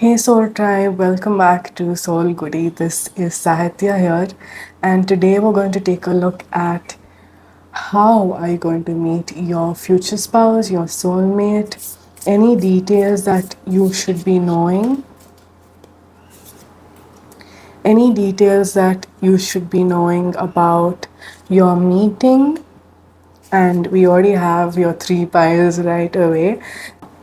Hey Soul Tribe, welcome back to Soul Goody. This is Sahitya here, and today we're going to take a look at how are you going to meet your future spouse, your soulmate, any details that you should be knowing, any details that you should be knowing about your meeting, and we already have your three piles right away.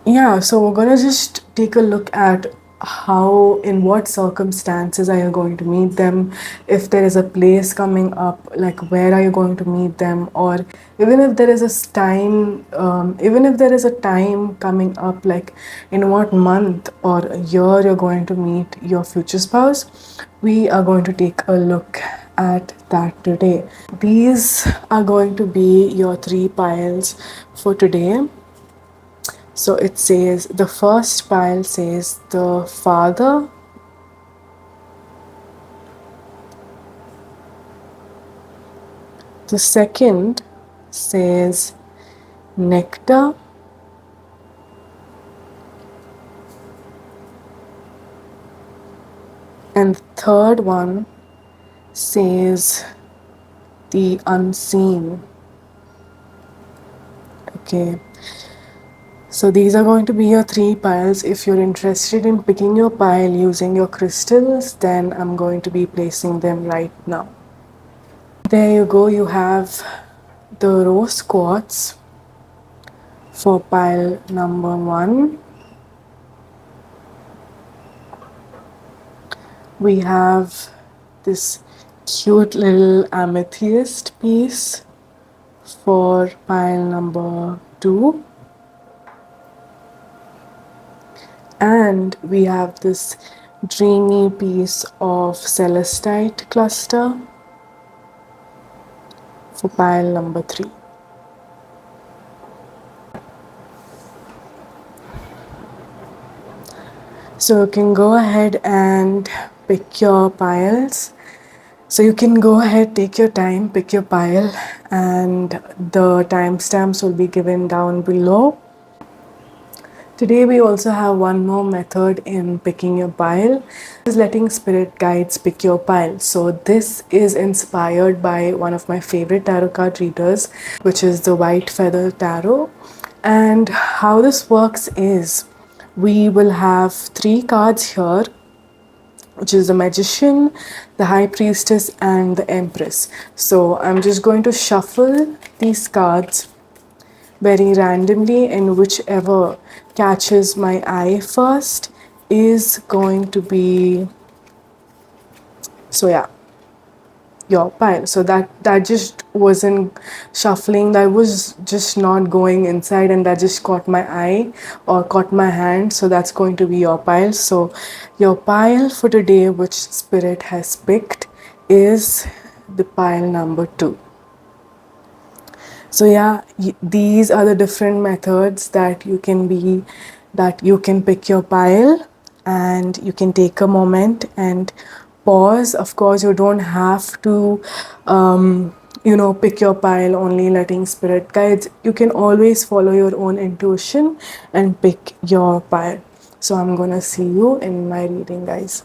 Yeah, so we're gonna just take a look at how, in what circumstances are you going to meet them, if there is a place coming up, like where are you going to meet them, or even if there is even if there is a time coming up, like in what month or a year you're going to meet your future spouse. We are going to take a look at that today. These are going to be your three piles for today. So it says, the first pile says the father, the second says nectar, and the third one says the unseen. Okay. So these are going to be your three piles. If you're interested in picking your pile using your crystals, then I'm going to be placing them right now. There you go, you have the rose quartz for pile number 1. We have this cute little amethyst piece for pile number 2. And we have this dreamy piece of celestite cluster for pile number 3. So you can go ahead and pick your piles. So you can go ahead, take your time, pick your pile, and the timestamps will be given down below. Today we also have one more method in picking your pile. This is letting spirit guides pick your pile. So this is inspired by one of my favorite tarot card readers, which is the White Feather Tarot. And how this works is, we will have 3 cards here, which is the Magician, the High Priestess, and the Empress. So I'm just going to shuffle these cards very randomly, and whichever catches my eye first is going to be, so yeah, your pile. So that just wasn't shuffling, that was just not going inside, and that just caught my eye or caught my hand, so that's going to be your pile. So your pile for today, which spirit has picked, is the pile number 2. So yeah, these are the different methods that you can pick your pile, and you can take a moment and pause. Of course, you don't have to pick your pile only letting spirit guides. You can always follow your own intuition and pick your pile. So I'm gonna see you in my reading, guys.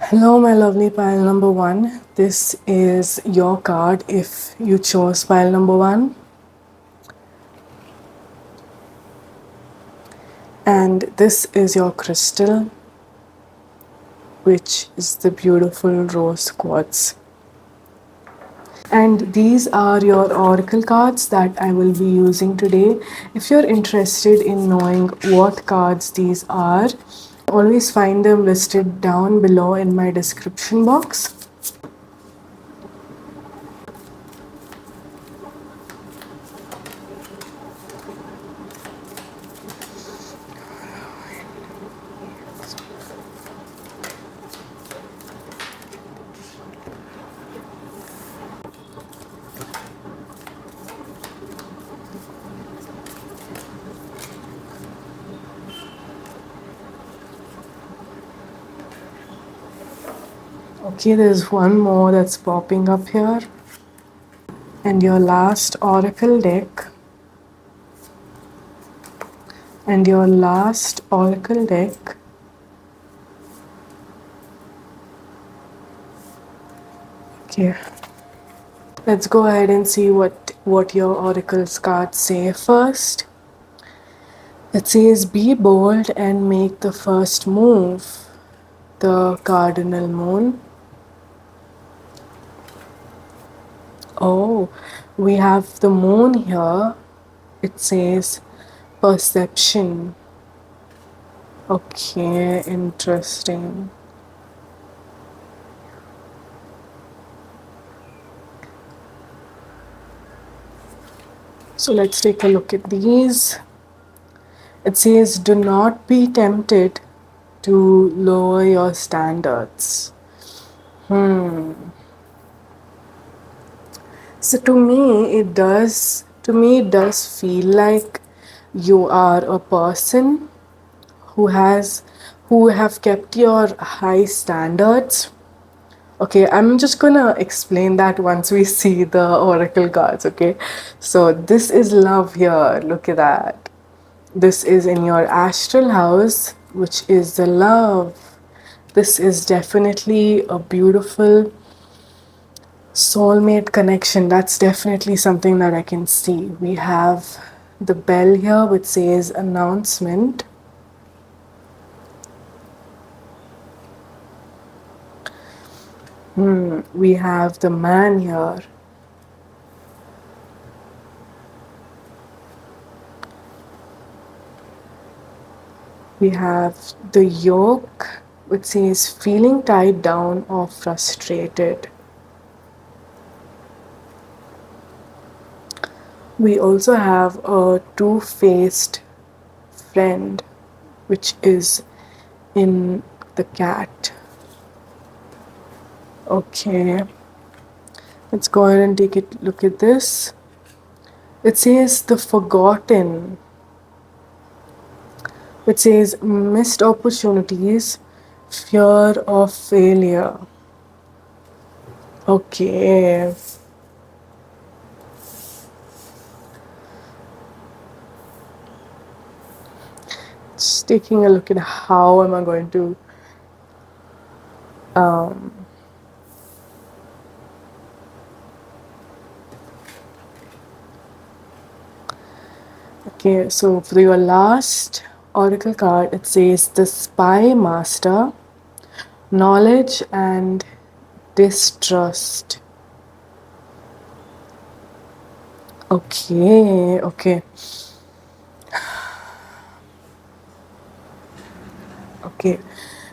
Hello, my lovely pile number 1. This is your card if you chose pile number 1. And this is your crystal, which is the beautiful rose quartz. And these are your oracle cards that I will be using today. If you're interested in knowing what cards these are, always find them listed down below in my description box. Okay, there's one more that's popping up here. And your last oracle deck. And your last oracle deck. Okay. Let's go ahead and see what your oracle's cards say first. It says, be bold and make the first move. The cardinal moon. Oh, we have the moon here. It says perception. Okay, interesting. So let's take a look at these. It says, do not be tempted to lower your standards. So to me it does feel like you are a person who have kept your high standards. Okay, I'm just gonna explain that once we see the oracle cards, okay? So this is love here, look at that. This is in your astral house, which is the love. This is definitely a beautiful soulmate connection. That's definitely something that I can see. We have the bell here, which says announcement. We have the man here. We have the yoke, which says feeling tied down or frustrated. We also have a two-faced friend, which is in the cat. Okay, let's go ahead and take a look at this. It says the forgotten. It says missed opportunities, fear of failure. Okay. Just taking a look at how am I going to okay, so for your last oracle card, it says the spy master, knowledge and distrust. Okay, okay. Okay,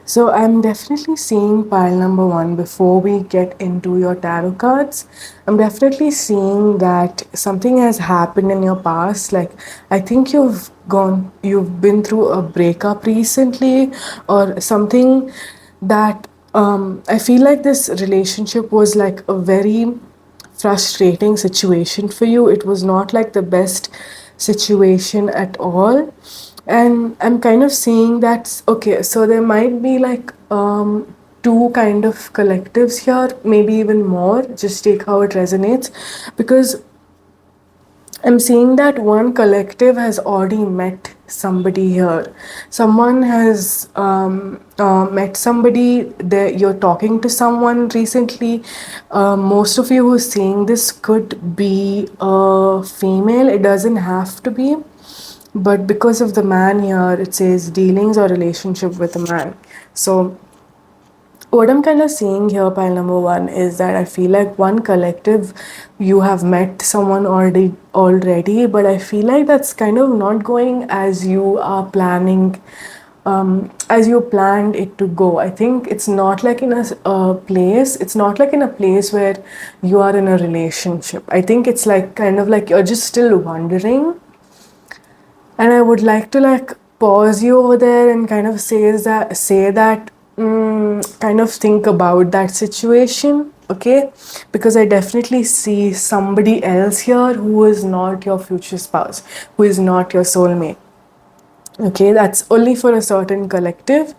so I'm definitely seeing pile number one before we get into your tarot cards. I'm definitely seeing that something has happened in your past. Like, I think you've been through a breakup recently or something that I feel like this relationship was like a very frustrating situation for you. It was not like the best situation at all. And I'm kind of seeing that, okay, so there might be like two kind of collectives here, maybe even more. Just take how it resonates, because I'm seeing that one collective has already met somebody here. Someone has met somebody. That you're talking to someone recently. Most of you who are seeing this could be a female. It doesn't have to be. But because of the man here, it says dealings or relationship with a man. So what I'm kind of seeing here, pile number one, is that I feel like one collective, you have met someone already, but I feel like that's kind of not going as you are planning, as you planned it to go. I think it's not like in a place. It's not like in a place where you are in a relationship. I think it's like kind of like you're just still wondering. And I would like to like pause you over there and kind of say that kind of think about that situation, okay? Because I definitely see somebody else here who is not your future spouse, who is not your soulmate. Okay, that's only for a certain collective.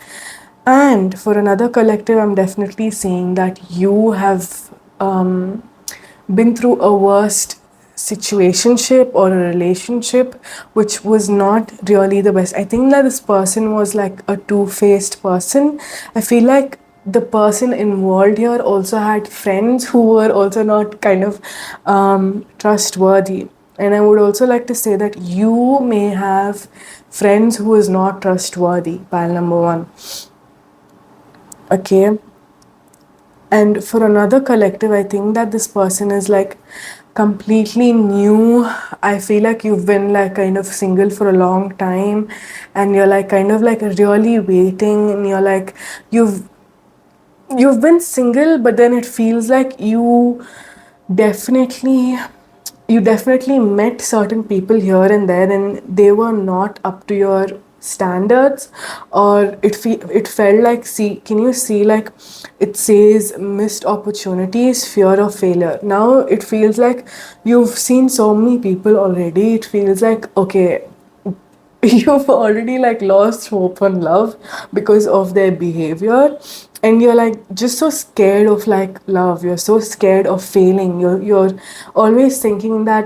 And for another collective, I'm definitely saying that you have been through a worst situationship or a relationship which was not really the best. I think that this person was like a two-faced person. I feel like the person involved here also had friends who were also not kind of trustworthy. And I would also like to say that you may have friends who is not trustworthy, pile number one. Okay. And for another collective, I think that this person is like completely new. I feel like you've been like kind of single for a long time and you're like kind of like really waiting, and you're like you've been single, but then it feels like definitely definitely met certain people here and there and they were not up to your standards, or it felt like, see, can you see, like it says missed opportunities, fear of failure. Now it feels like you've seen so many people already. It feels like, okay, you've already like lost hope on love because of their behavior, and you're like just so scared of like love. You're so scared of failing. You're always thinking that,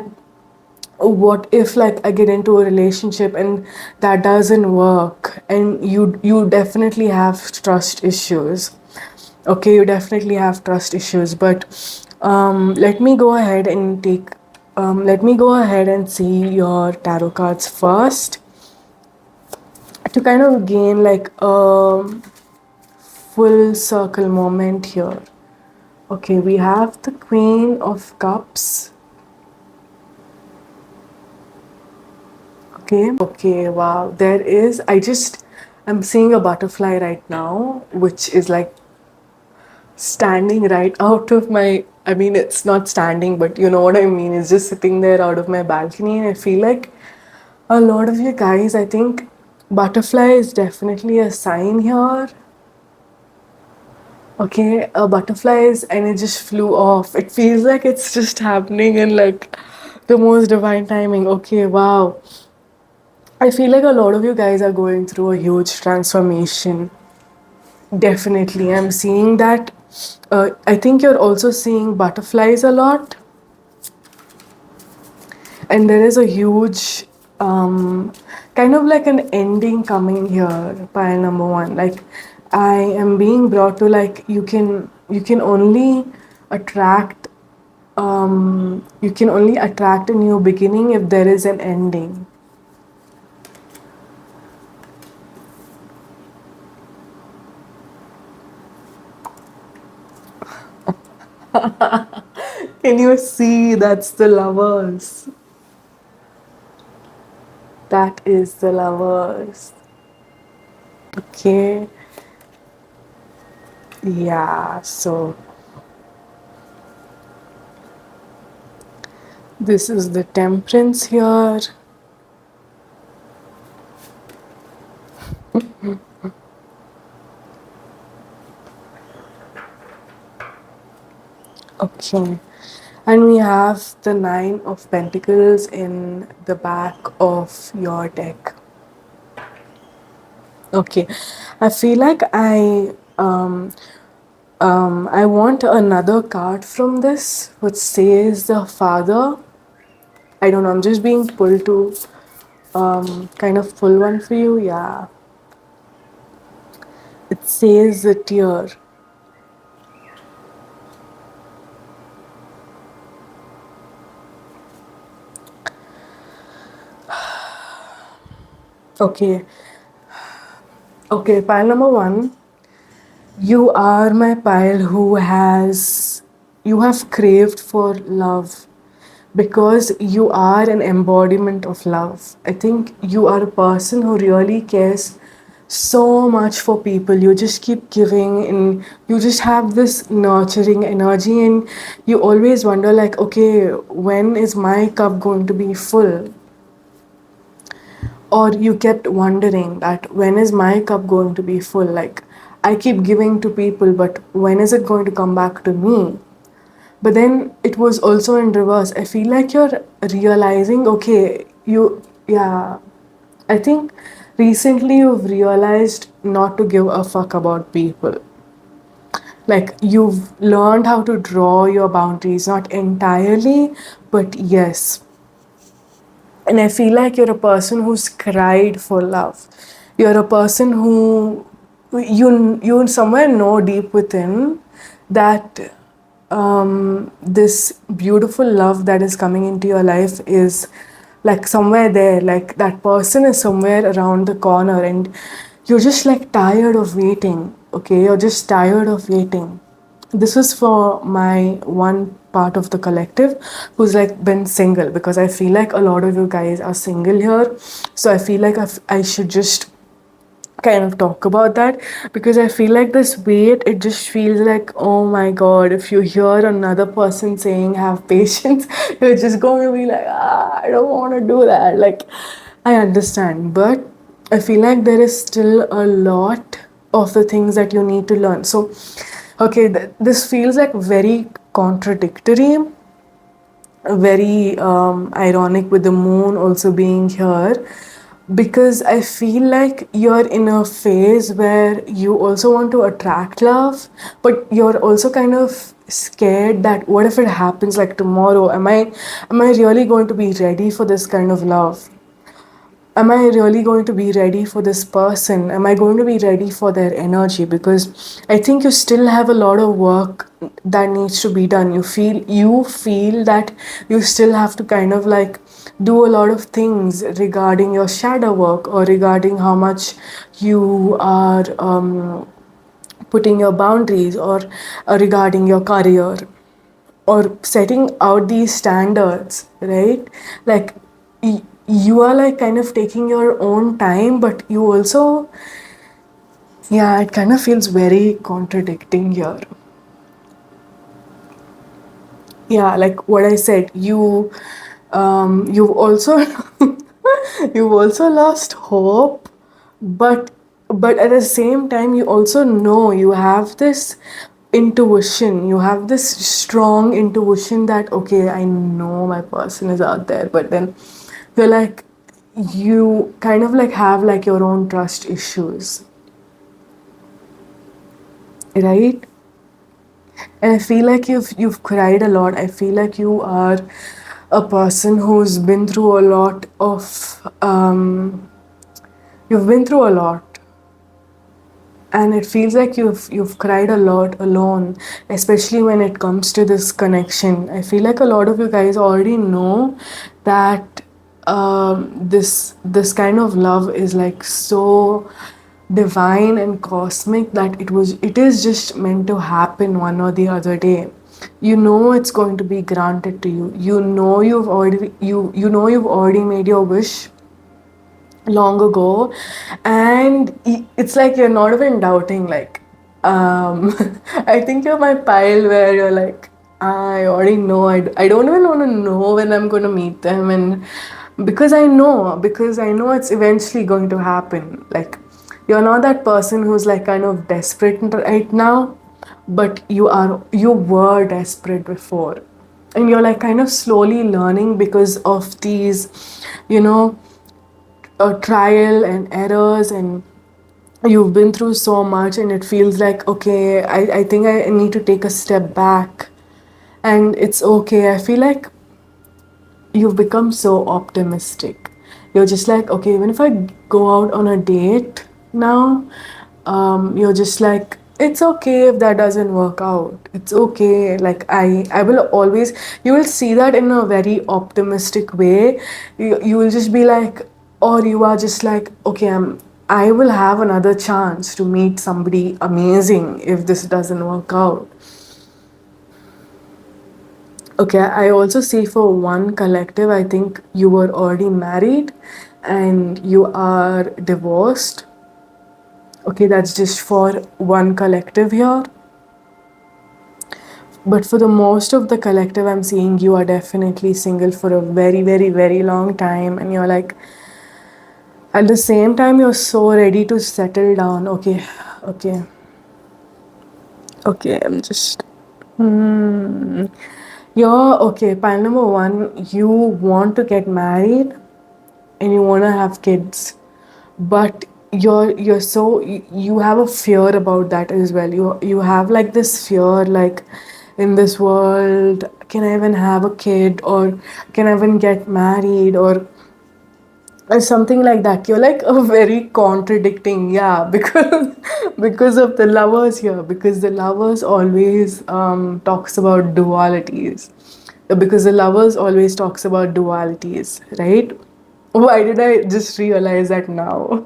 what if like I get into a relationship and that doesn't work, and you definitely have trust issues. Okay, you definitely have trust issues, but let me go ahead and see your tarot cards first to kind of gain like a full circle moment here. Okay, we have the Queen of Cups. Okay, wow. I'm seeing a butterfly right now, which is like standing right out of my, I mean, it's not standing, but you know what I mean. It's just sitting there out of my balcony, and I feel like a lot of you guys, I think butterfly is definitely a sign here. Okay, a butterfly is, and it just flew off. It feels like it's just happening in like the most divine timing. Okay, wow. I feel like a lot of you guys are going through a huge transformation. Definitely, I'm seeing that. I think you're also seeing butterflies a lot, and there is a huge kind of like an ending coming here. Pile number one, like I am being brought to like you can only attract you can only attract a new beginning if there is an ending. Can you see? That's the lovers. That is the lovers. Okay. Yeah, so this is the temperance here. Okay. And we have the Nine of Pentacles in the back of your deck. Okay. I feel like I want another card from this which says the Father. I don't know, I'm just being pulled to kind of pull one for you. Yeah. It says the Tear. Okay. Okay, pile number one. You are my pile who has, you have craved for love because you are an embodiment of love. I think you are a person who really cares so much for people. You just keep giving and you just have this nurturing energy, and you always wonder like, okay, when is my cup going to be full? Or you kept wondering that, when is my cup going to be full? Like, I keep giving to people, but when is it going to come back to me? But then it was also in reverse. I feel like you're realizing, okay, yeah, I think recently you've realized not to give a fuck about people. Like you've learned how to draw your boundaries, not entirely, but yes. And I feel like you're a person who's cried for love. You're a person who you somewhere know deep within that this beautiful love that is coming into your life is like somewhere there. Like that person is somewhere around the corner, and you're just like tired of waiting. Okay, you're just tired of waiting. This was for my one part of the collective who's like been single, because I feel like a lot of you guys are single here. So I feel like I should just kind of talk about that, because I feel like this weight, it just feels like, oh my god, if you hear another person saying have patience, you're just going to be like, I don't want to do that. Like, I understand, but I feel like there is still a lot of the things that you need to learn. So okay, this feels like very contradictory, very ironic with the moon also being here, because I feel like you're in a phase where you also want to attract love, but you're also kind of scared that what if it happens like tomorrow? Am I really going to be ready for this kind of love? Am I really going to be ready for this person? Am I going to be ready for their energy? Because I think you still have a lot of work that needs to be done. You feel that you still have to kind of like do a lot of things regarding your shadow work, or regarding how much you are putting your boundaries, or regarding your career, or setting out these standards, right? Like you are like kind of taking your own time, but you also, yeah, it kind of feels very contradicting here. Yeah, like what I said, you've also you've also lost hope, but at the same time you also know you have this intuition, you have this strong intuition that okay, I know my person is out there, but then you're like, you kind of like have like your own trust issues, right? And I feel like you've cried a lot. I feel like you are a person who's been through a lot of you've been through a lot, and it feels like you've cried a lot alone, especially when it comes to this connection. I feel like a lot of you guys already know that this kind of love is like so divine and cosmic, that it is just meant to happen one or the other day. You know it's going to be granted to you. You know you've already made your wish long ago, and it's like you're not even doubting, like I think you're my pile where you're like, I already know. I don't even want to know when I'm going to meet them, and because I know it's eventually going to happen. Like, you're not that person who's like kind of desperate right now, but you were desperate before, and you're like kind of slowly learning because of these, you know trial and errors, and you've been through so much, and it feels like okay, I think I need to take a step back, and it's okay. I feel like you've become so optimistic. You're just like, okay, even if I go out on a date now, you're just like, it's okay if that doesn't work out. It's okay. Like, I will always, you will see that in a very optimistic way. You will just be like, or you are just like, okay, I will have another chance to meet somebody amazing if this doesn't work out. Okay, I also see for one collective, I think you were already married and you are divorced. Okay, that's just for one collective here. But for the most of the collective, I'm seeing you are definitely single for a very, very, very long time. And you're like, at the same time, you're so ready to settle down. Okay, okay, okay, I'm just. You're okay. Pile number one, you want to get married and you want to have kids, but you're so you have a fear about that as well. You have like this fear, like, in this world, can I even have a kid, or can I even get married, or something like that. You're like a very contradicting, yeah, because because of the lovers here, because the lovers always talks about dualities, because the lovers always talks about dualities, right? Why did I just realize that now?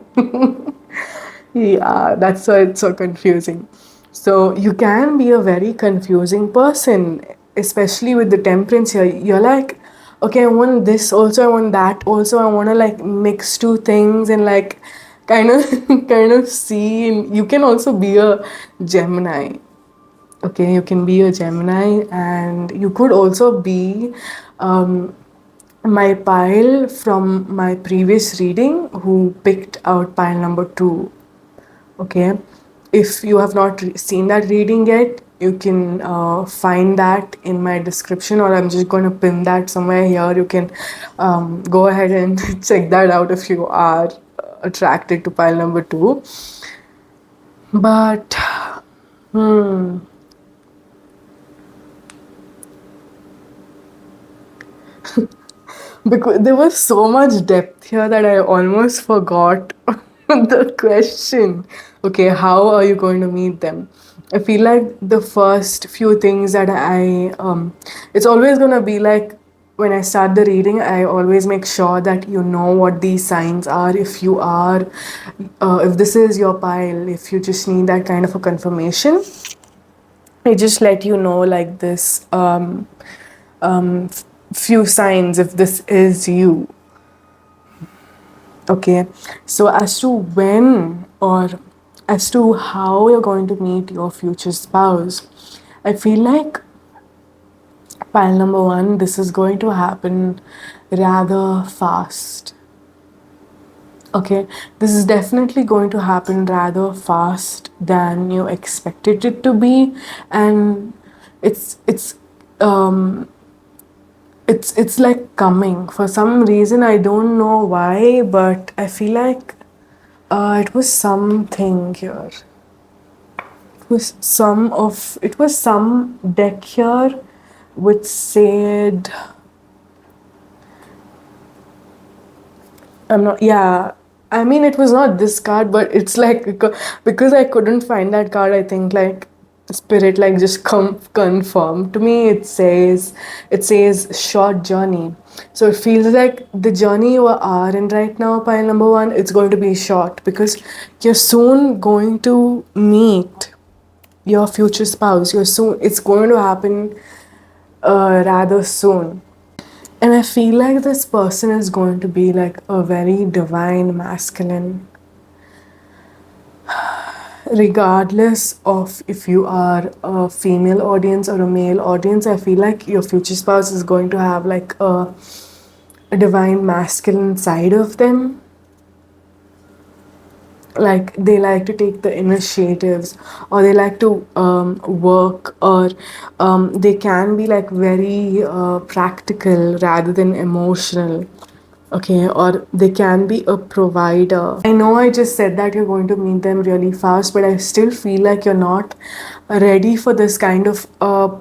Yeah, that's why it's so confusing. So you can be a very confusing person, especially with the temperance here. You're like, okay, I want this also, I want that also. I want to like mix two things and like kind of kind of see. And you can also be a Gemini. Okay, you can be a Gemini, and you could also be my pile from my previous reading who picked out pile number 2. Okay, if you have not seen that reading yet, you can find that in my description, or I'm just going to pin that somewhere here. You can go ahead and check that out if you are attracted to pile number 2. But because there was so much depth here that I almost forgot the question. Okay, how are you going to meet them? I feel like the first few things that it's always going to be like, when I start the reading, I always make sure that you know what these signs are. If you are, if this is your pile, if you just need that kind of a confirmation, I just let you know like this few signs if this is you. Okay, so as to when or as to how you're going to meet your future spouse, I feel like pile number 1, this is going to happen rather fast. Okay, this is definitely going to happen rather fast than you expected it to be, and it's it's um it's like coming for some reason. I don't know why, but I feel like it was something here. It was some deck here which said, I'm not, yeah. I mean, it was not this card, but it's like, because I couldn't find that card, I think like spirit like just confirm to me. It says short journey. So it feels like the journey you are in right now, pile number 1, it's going to be short, because you're soon going to meet your future spouse. It's going to happen rather soon. And I feel like this person is going to be like a very divine masculine. Regardless of if you are a female audience or a male audience, I feel like your future spouse is going to have like a divine masculine side of them. Like they like to take the initiatives, or they like to work, or they can be like very practical rather than emotional. Okay, or they can be a provider. I know I just said that you're going to meet them really fast, but I still feel like you're not ready for this kind of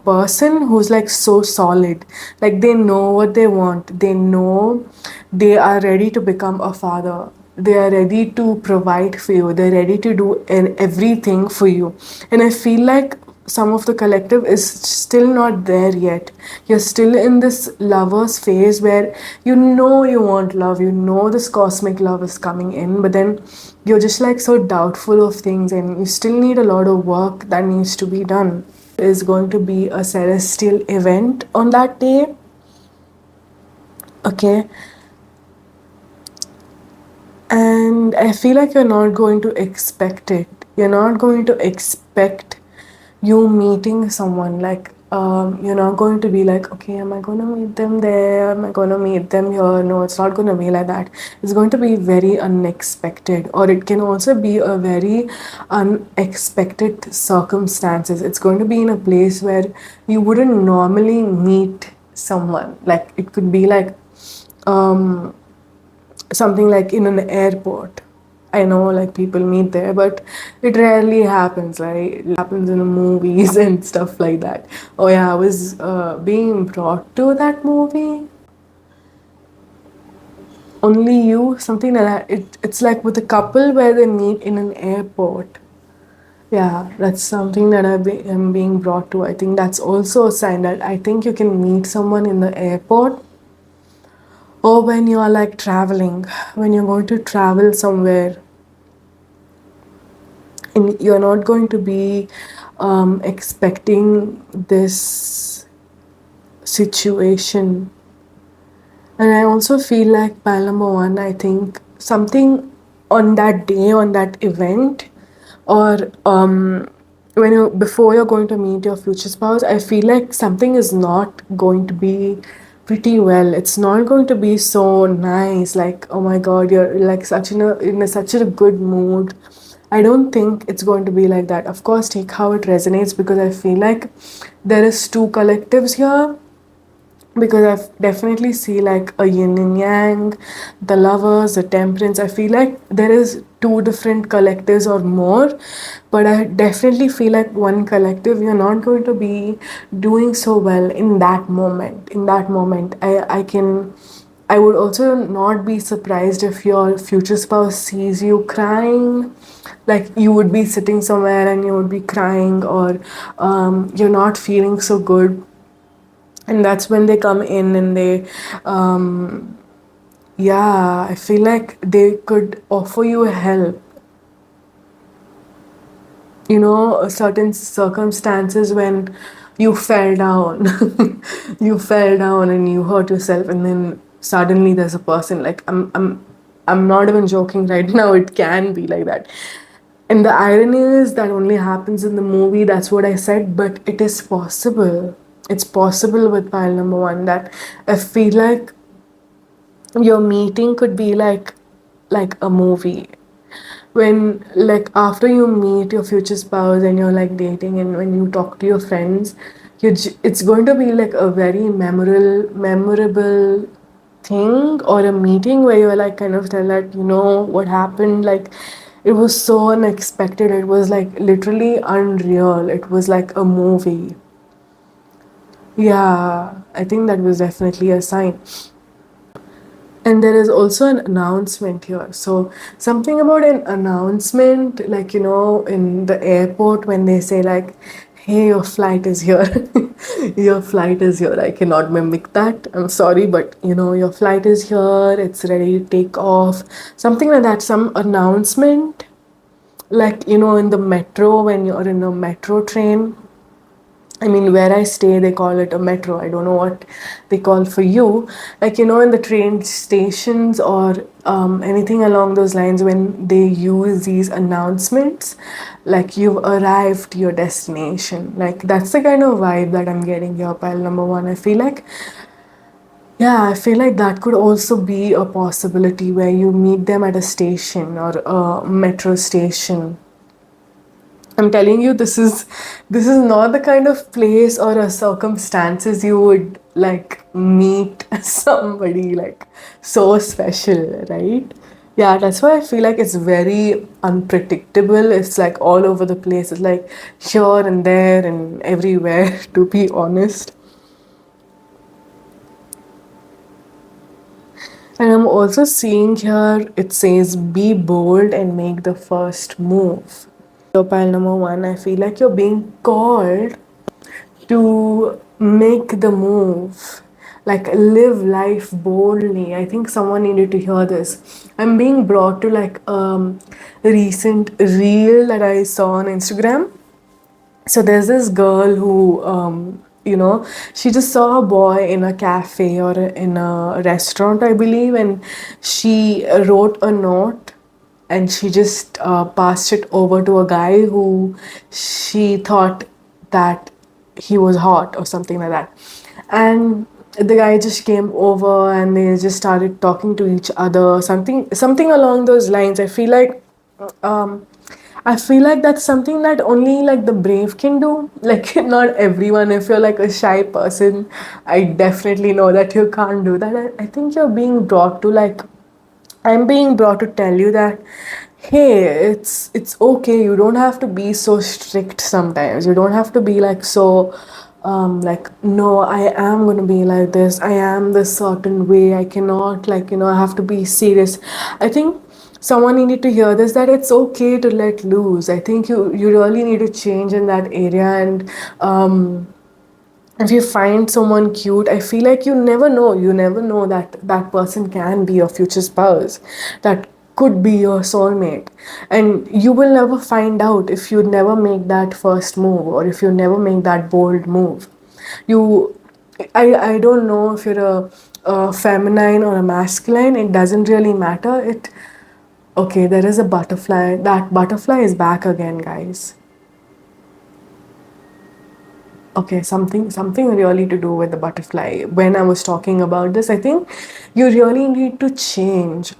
person who's like so solid. Like they know what they want, they know they are ready to become a father, they are ready to provide for you, they're ready to do everything for you. And I feel like some of the collective is still not there yet. You're still in this lovers phase where you know you want love, you know this cosmic love is coming in, but then you're just like so doubtful of things, and you still need a lot of work that needs to be done. Is going to be a celestial event on that day. Okay, and I feel like you're not going to expect it. You're not going to expect you meeting someone. Like, you're not going to be like, okay, am I going to meet them there? Am I going to meet them here? No, it's not going to be like that. It's going to be very unexpected, or it can also be a very unexpected circumstances. It's going to be in a place where you wouldn't normally meet someone. Like, it could be like, something like in an airport. I know like people meet there, but it rarely happens. Right, it happens in the movies and stuff like that. Oh yeah, I was being brought to that movie. Only you, something like that. It's like with a couple where they meet in an airport. Yeah, that's something that am being brought to. I think that's also a sign that I think you can meet someone in the airport, or when you are like traveling, when you're going to travel somewhere and you're not going to be expecting this situation. And I also feel like pile number one, I think something on that day, on that event, or when you before you're going to meet your future spouse, I feel like something is not going to be pretty well. It's not going to be so nice. Like, oh my god, you're like such such a good mood. I don't think it's going to be like that. Of course, take how it resonates, because I feel like there is two collectives here, because I definitely see like a yin and yang, the lovers, the temperance. I feel like there is two different collectives or more, but I definitely feel like one collective, you're not going to be doing so well in that moment. In that moment, I would also not be surprised if your future spouse sees you crying, like you would be sitting somewhere and you would be crying, or you're not feeling so good, and that's when they come in and they yeah, I feel like they could offer you help. You know, certain circumstances when you fell down, you fell down and you hurt yourself, and then suddenly there's a person, like I'm not even joking right now, it can be like that. And the irony is that only happens in the movie, that's what I said, but it is possible. It's possible with pile number one, that I feel like your meeting could be like a movie. When like after you meet your future spouse and you're like dating, and when you talk to your friends, it's going to be like a very memorable thing, or a meeting where you're like kind of tell that, you know what happened, like it was so unexpected, it was like literally unreal, it was like a movie. Yeah, I think that was definitely a sign. And there is also an announcement here. So, something about an announcement, like, you know, in the airport when they say, like, hey, your flight is here. Your flight is here. I cannot mimic that. I'm sorry, but, you know, your flight is here. It's ready to take off. Something like that. Some announcement, like, you know, in the metro, when you're in a metro train, I mean, where I stay, they call it a metro. I don't know what they call for you. Like, you know, in the train stations or anything along those lines, when they use these announcements, like you've arrived to your destination. Like, that's the kind of vibe that I'm getting here, pile number one. I feel like, yeah, I feel like that could also be a possibility where you meet them at a station or a metro station. I'm telling you, this is not the kind of place or a circumstances you would like meet somebody like so special, right? Yeah, that's why I feel like it's very unpredictable. It's like all over the place. It's like here and there and everywhere, to be honest. And I'm also seeing here it says be bold and make the first move. So, pile number one, I feel like you're being called to make the move, like live life boldly. I think someone needed to hear this. I'm being brought to like a recent reel that I saw on Instagram. So there's this girl who you know, she just saw a boy in a cafe or in a restaurant, I believe, and she wrote a note and she just passed it over to a guy who she thought that he was hot or something like that. And the guy just came over and they just started talking to each other, something along those lines. Um, I feel like that's something that only like the brave can do. Like not everyone. If you're like a shy person, I definitely know that you can't do that. I think you're being brought to like, I'm being brought to tell you that, hey, it's okay. You don't have to be so strict sometimes. You don't have to be like so like, no, I am gonna be like this. I am this certain way. I cannot, like, I have to be serious. I think someone needed to hear this, that it's okay to let loose. I think you really need to change in that area. And if you find someone cute, I feel like you never know that that person can be your future spouse, that could be your soulmate. And you will never find out if you never make that first move, or if you never make that bold move. you I don't know if you're a feminine or a masculine. It doesn't really matter. It Okay, there is a butterfly. That butterfly is back again, guys. Okay, something really to do with the butterfly. When I was talking about this, I think you really need to change.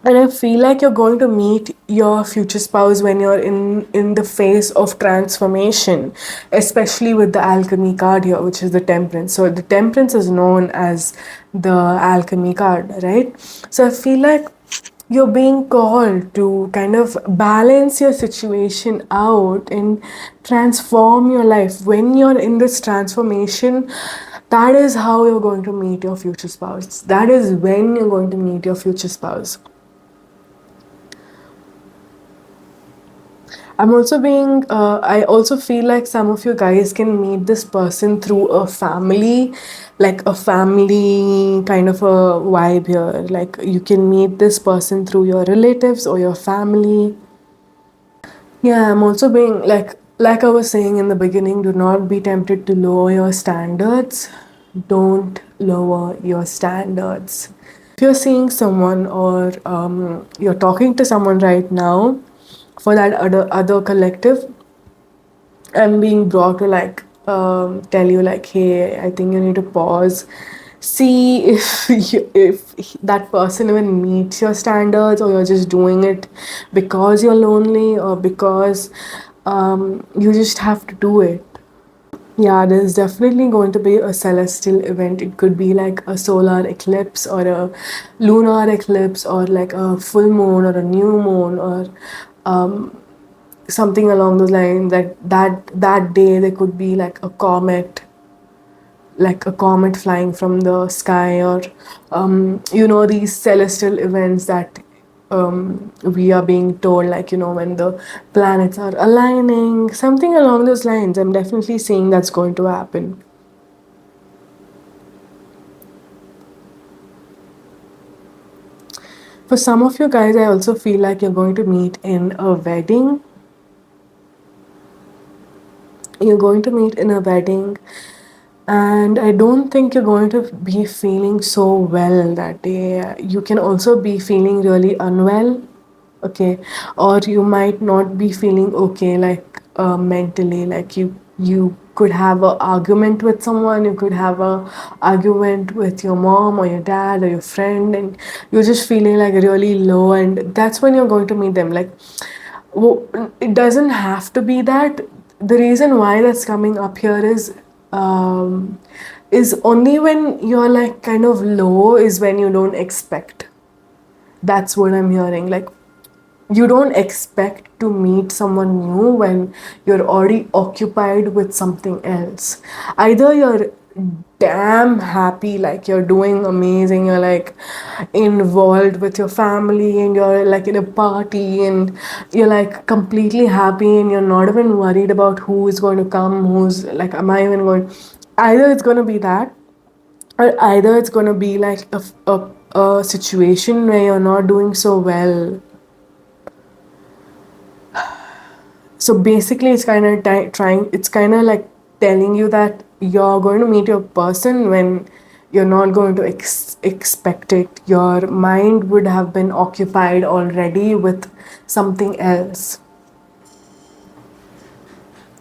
And I feel like you're going to meet your future spouse when you're in the phase of transformation, especially with the alchemy card here, which is the temperance. So the temperance is known as the alchemy card, right? So I feel like you're being called to kind of balance your situation out and transform your life. When you're in this transformation, that is how you're going to meet your future spouse. That is when you're going to meet your future spouse. I also feel like some of you guys can meet this person through a family, like a family kind of a vibe here. Like you can meet this person through your relatives or your family. Yeah, I'm also being like I was saying in the beginning, do not be tempted to lower your standards. Don't lower your standards. If you're seeing someone, or you're talking to someone right now for that other collective, I'm being brought to like tell you like, hey, I think you need to pause, see if if that person even meets your standards, or you're just doing it because you're lonely, or because you just have to do it. Yeah, there's definitely going to be a celestial event. It could be like a solar eclipse, or a lunar eclipse, or like a full moon, or a new moon, or something along those lines. That day there could be like a comet flying from the sky, or these celestial events that we are being told, like, when the planets are aligning, something along those lines. I'm definitely seeing that's going to happen. For some of you guys, I also feel like you're going to meet in a wedding. You're going to meet in a wedding, and I don't think you're going to be feeling so well that day. You can also be feeling really unwell, okay, or you might not be feeling okay, like mentally. Like you could have an argument with someone. You could have a argument with your mom or your dad or your friend, and you're just feeling like really low, and that's when you're going to meet them. Like, it doesn't have to be that. The reason why that's coming up here is only when you're like kind of low, is when you don't expect. That's what I'm hearing. Like, you don't expect to meet someone new when you're already occupied with something else. Either you're damn happy, like you're doing amazing, you're like involved with your family, and you're like in a party, and you're like completely happy, and you're not even worried about who is going to come, who's like, am I even going. Either it's going to be that, or either it's going to be like a situation where you're not doing so well. So basically, it's kind of it's kind of like telling you that you're going to meet your person when you're not going to expect it. Your mind would have been occupied already with something else.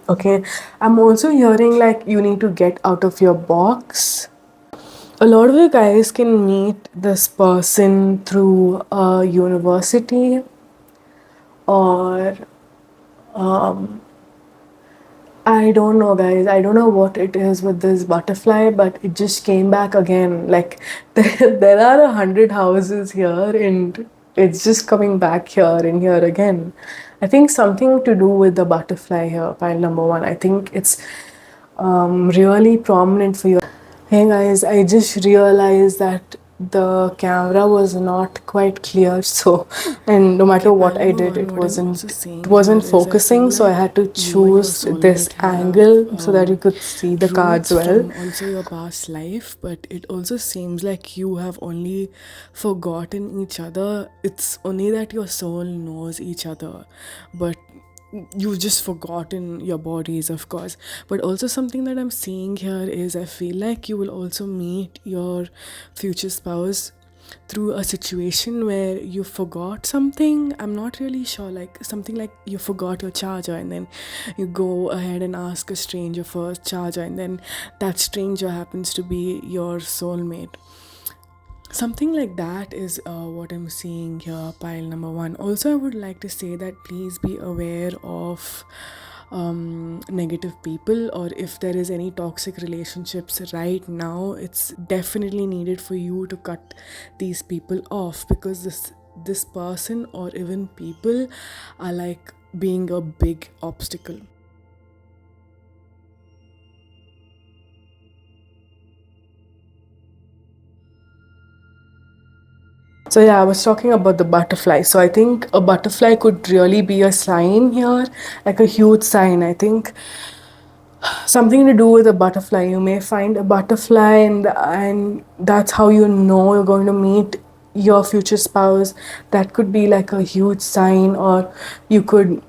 Okay, I'm also hearing like you need to get out of your box. A lot of you guys can meet this person through a university, or I don't know, guys. I don't know what it is with this butterfly, but it just came back again. Like, there are 100 houses here, and it's just coming back here and here again. I think something to do with the butterfly here, pile number one. I think it's really prominent for you. Hey guys, I just realized that the camera was not quite clear, so and no matter what I did, it wasn't focusing, so I had to choose this angle so that you could see the cards well. Also your past life, but it also seems like you have only forgotten each other. It's only that your soul knows each other, but you've just forgotten your bodies, of course. But also something that I'm seeing here is I feel like you will also meet your future spouse through a situation where you forgot something. I'm not really sure, like something like you forgot your charger and then you go ahead and ask a stranger for a charger, and then that stranger happens to be your soulmate. Something like that is what I'm seeing here, pile number one. Also, I would like to say that please be aware of negative people, or if there is any toxic relationships right now, it's definitely needed for you to cut these people off, because this person or even people are like being a big obstacle. So yeah, I was talking about the butterfly. So I think a butterfly could really be a sign here, like a huge sign. I think something to do with a butterfly. You may find a butterfly, and that's how you know you're going to meet your future spouse. That could be like a huge sign, or you could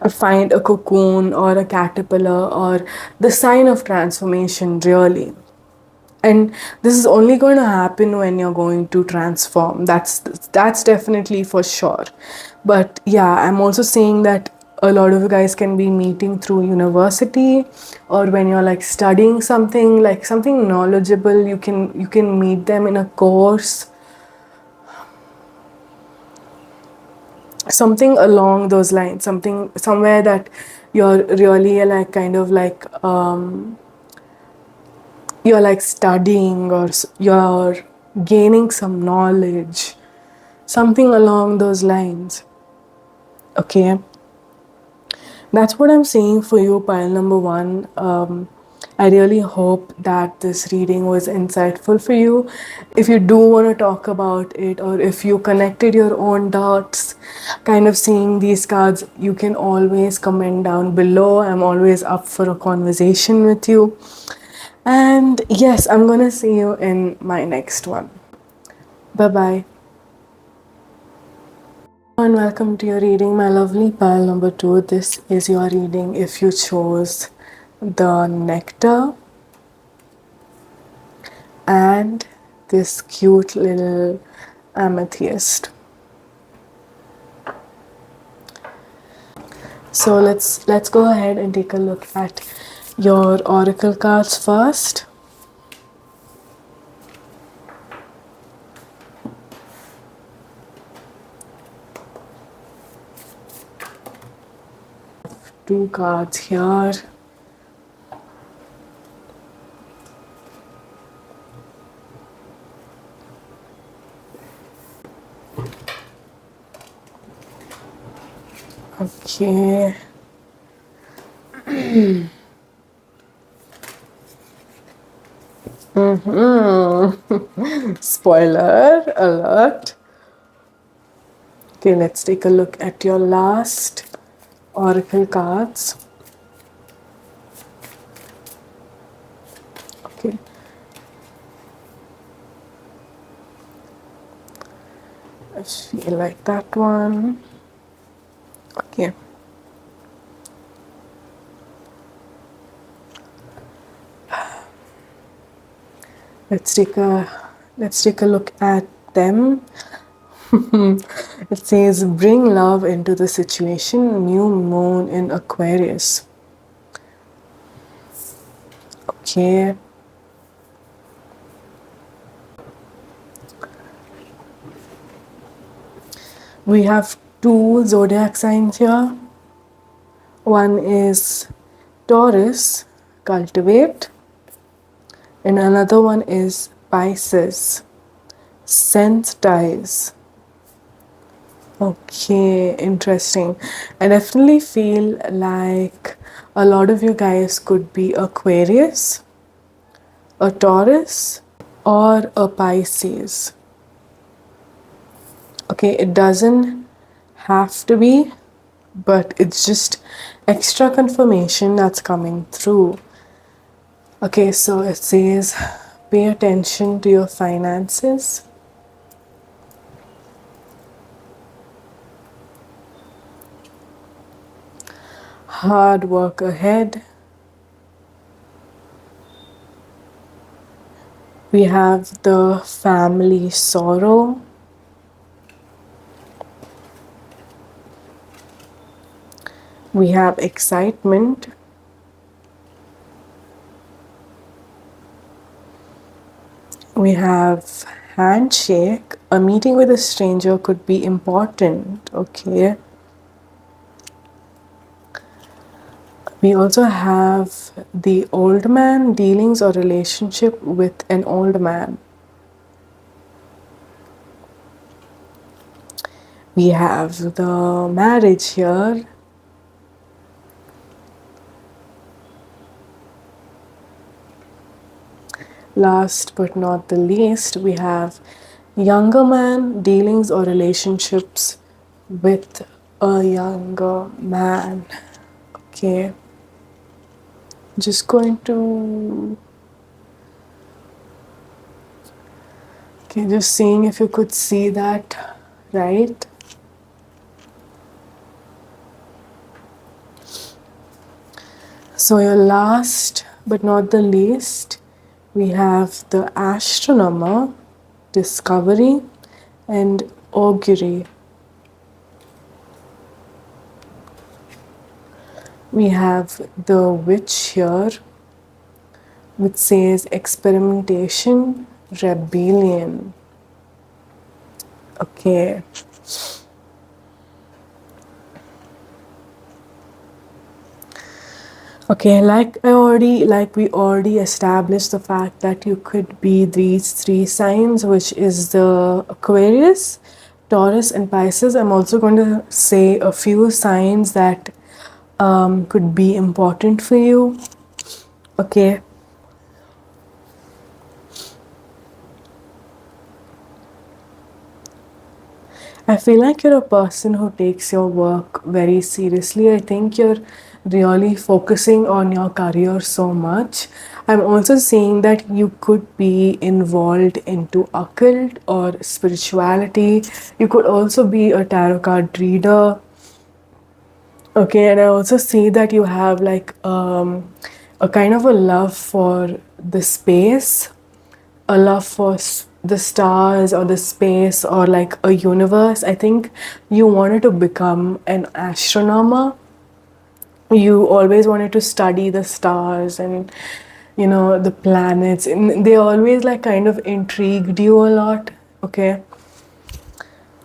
find a cocoon or a caterpillar, or the sign of transformation, really. And this is only going to happen when you're going to transform. That's definitely for sure. But yeah, I'm also saying that a lot of you guys can be meeting through university, or when you're like studying something, like something knowledgeable, you can meet them in a course, something along those lines, something somewhere that you're really like kind of like you're like studying, or you're gaining some knowledge, something along those lines. Okay, that's what I'm saying for you, pile number one. I really hope that this reading was insightful for you. If you do want to talk about it, or if you connected your own dots, kind of seeing these cards, you can always comment down below. I'm always up for a conversation with you. And yes, I'm gonna see you in my next one. Bye bye. And welcome to your reading, my lovely pile number two. This is your reading if you chose the Nectar and this cute little Amethyst. So let's go ahead and take a look at your oracle cards first. Two cards here. Okay. Spoiler alert. Okay, let's take a look at your last oracle cards. Okay. I feel like that one. Okay. Let's take a look at them. It says bring love into the situation, new moon in Aquarius. Okay. We have two zodiac signs here. One is Taurus, cultivate, and another one is Pisces, sensitize. Okay, interesting. I definitely feel like a lot of you guys could be Aquarius, a Taurus, or a Pisces. Okay, it doesn't have to be, but it's just extra confirmation that's coming through. Okay, so it says pay attention to your finances. Hard work ahead. We have the family sorrow. We have excitement. We have handshake. A meeting with a stranger could be important. Okay. We also have the old man, dealings or relationship with an old man. We have the marriage here. Last but not the least, we have younger man, dealings or relationships with a younger man. Okay. Just going to. Okay, just seeing if you could see that, right? So, your last but not the least, we have the astronomer, discovery, and augury. We have the witch here, which says experimentation, rebellion. Okay. Okay, like we already established the fact that you could be these three signs, which is the Aquarius, Taurus, and Pisces. I'm also going to say a few signs that could be important for you. Okay. I feel like you're a person who takes your work very seriously. I think you're really focusing on your career so much. I'm also seeing that you could be involved into occult or spirituality. You could also be a tarot card reader. Okay, and I also see that you have like a kind of a love for the space, a love for the stars or the space or like a universe. I think you wanted to become an astronomer. You always wanted to study the stars and the planets, and they always like kind of intrigued you a lot. Okay.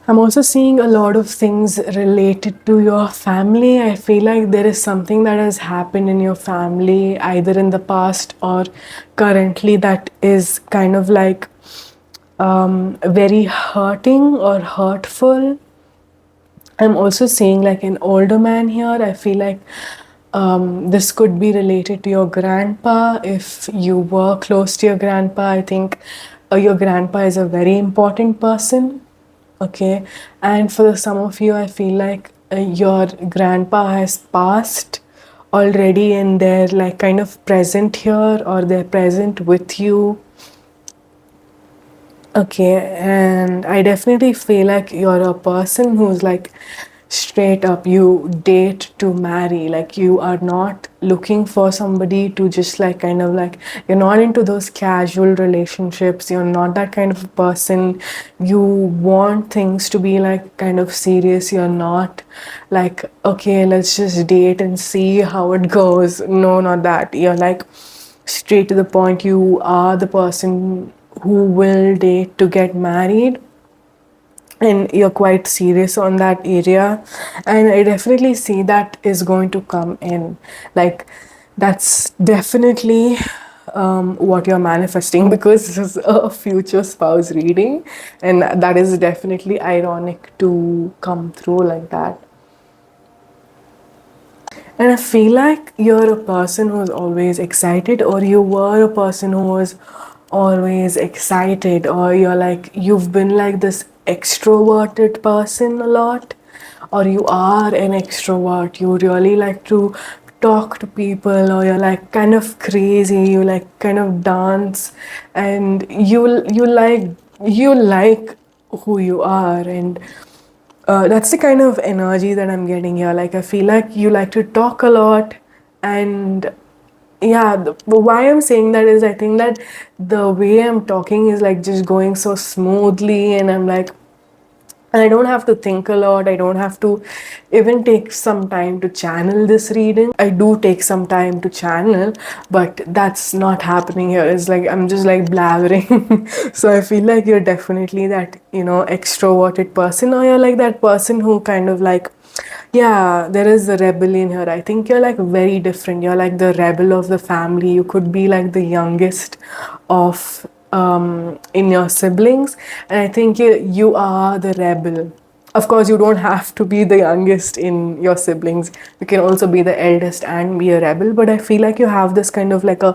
I'm also seeing a lot of things related to your family. I feel like there is something that has happened in your family, either in the past or currently, that is kind of like very hurting or hurtful. I'm also seeing like an older man here. I feel like this could be related to your grandpa. If you were close to your grandpa, I think your grandpa is a very important person. Okay, and for some of you, I feel like your grandpa has passed already and they're like kind of present here or they're present with you. Okay, and I definitely feel like you're a person who's like straight up, you date to marry. Like you are not looking for somebody to just like kind of like, you're not into those casual relationships. You're not that kind of a person. You want things to be like kind of serious. You're not like, okay, let's just date and see how it goes. No, not that. You're like straight to the point. You are the person who will date to get married, and you're quite serious on that area, and I definitely see that is going to come in. Like that's definitely what you're manifesting, because this is a future spouse reading, and that is definitely ironic to come through like that. And I feel like you're a person who's always excited, or you were a person who was always excited, or you're like, you've been like this extroverted person a lot, or you are an extrovert. You really like to talk to people, or you're like kind of crazy, you like kind of dance, and you like who you are. And that's the kind of energy that I'm getting here. Like, I feel like you like to talk a lot, and yeah, why I'm saying that is I think that the way I'm talking is like just going so smoothly, and I'm like, and I don't have to think a lot. I don't have to even take some time to channel this reading. I do take some time to channel, but that's not happening here. It's like I'm just like blabbering. So I feel like you're definitely that, extroverted person, or you're like that person who kind of like, yeah, there is a rebellion here. I think you're like very different. You're like the rebel of the family. You could be like the youngest of in your siblings, and I think you are the rebel. Of course, you don't have to be the youngest in your siblings. You can also be the eldest and be a rebel. But I feel like you have this kind of like a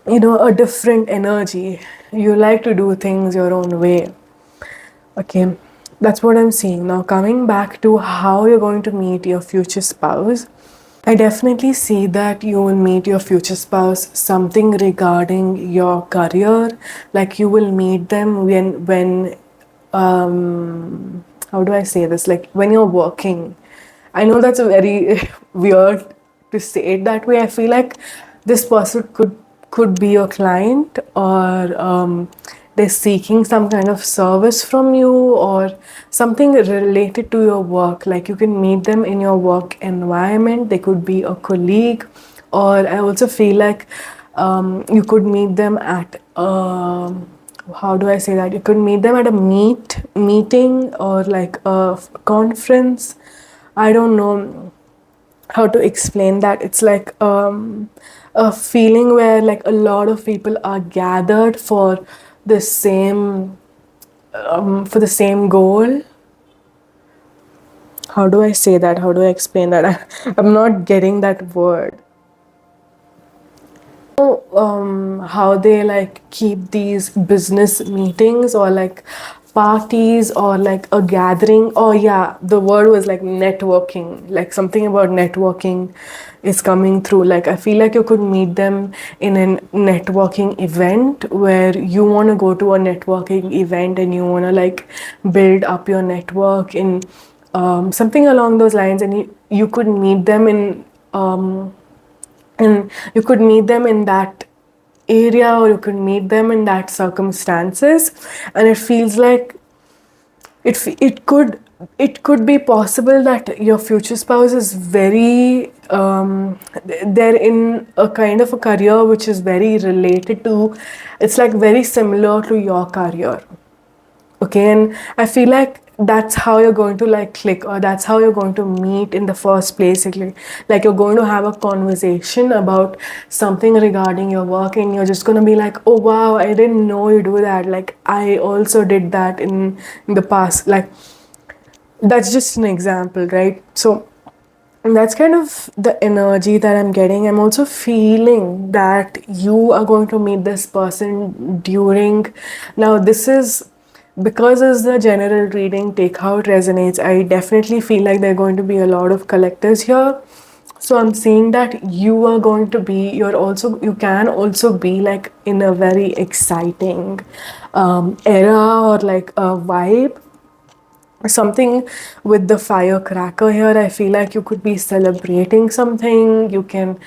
different energy. You like to do things your own way. Okay, that's what I'm seeing. Now, coming back to how you're going to meet your future spouse, I definitely see that you will meet your future spouse something regarding your career. Like, you will meet them when how do I say this? Like, when you're working. I know that's a very weird to say it that way. I feel like this person could be your client, or they're seeking some kind of service from you, or something related to your work. Like, you can meet them in your work environment. They could be a colleague, or I also feel like you could meet them at how do I say that? You could meet them at a meeting, or like a conference. I don't know how to explain that. It's like a feeling where like a lot of people are gathered the same for the same goal. How do I say that? How do I explain that? I'm not getting that word. How they like keep these business meetings, or like parties, or like a gathering. Oh yeah, the word was like networking. Like, something about networking is coming through. Like, I feel like you could meet them in a networking event, where you want to go to a networking event and you want to like build up your network in something along those lines. And you could meet them and you could meet them in that area, or you could meet them in that circumstances. And it feels like it could be possible that your future spouse is very they're in a kind of a career which is very related to, it's like very similar to your career. Okay, and I feel like that's how you're going to like click, or that's how you're going to meet in the first place. Like, you're going to have a conversation about something regarding your work, and you're just going to be like, oh wow, I didn't know you do that. Like, I also did that in the past. Like, that's just an example, right? So that's kind of the energy that I'm getting. I'm also feeling that you are going to meet this person during. Now, this is because as the general reading, take how it resonates. I definitely feel like there are going to be a lot of collectors here. So I'm seeing that you can also be like in a very exciting era, or like a vibe, something with the firecracker here. I feel like you could be celebrating something. You can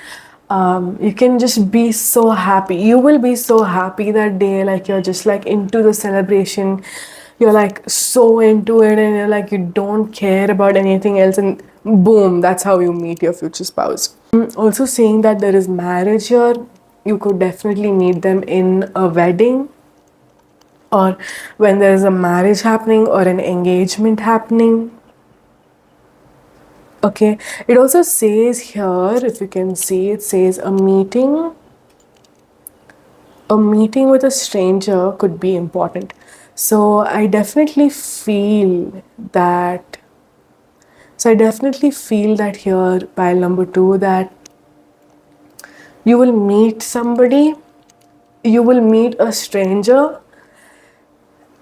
just be so happy. You will be so happy that day. Like, you're just like into the celebration. You're like so into it, and you're like, you don't care about anything else, and boom, that's how you meet your future spouse. Also seeing that there is marriage here. You could definitely meet them in a wedding, or when there is a marriage happening or an engagement happening. Okay, it also says here, if you can see, it says a meeting. a meeting with a stranger could be important. So I definitely feel that. So I definitely feel that here, pile number two, that you will meet somebody, you will meet a stranger,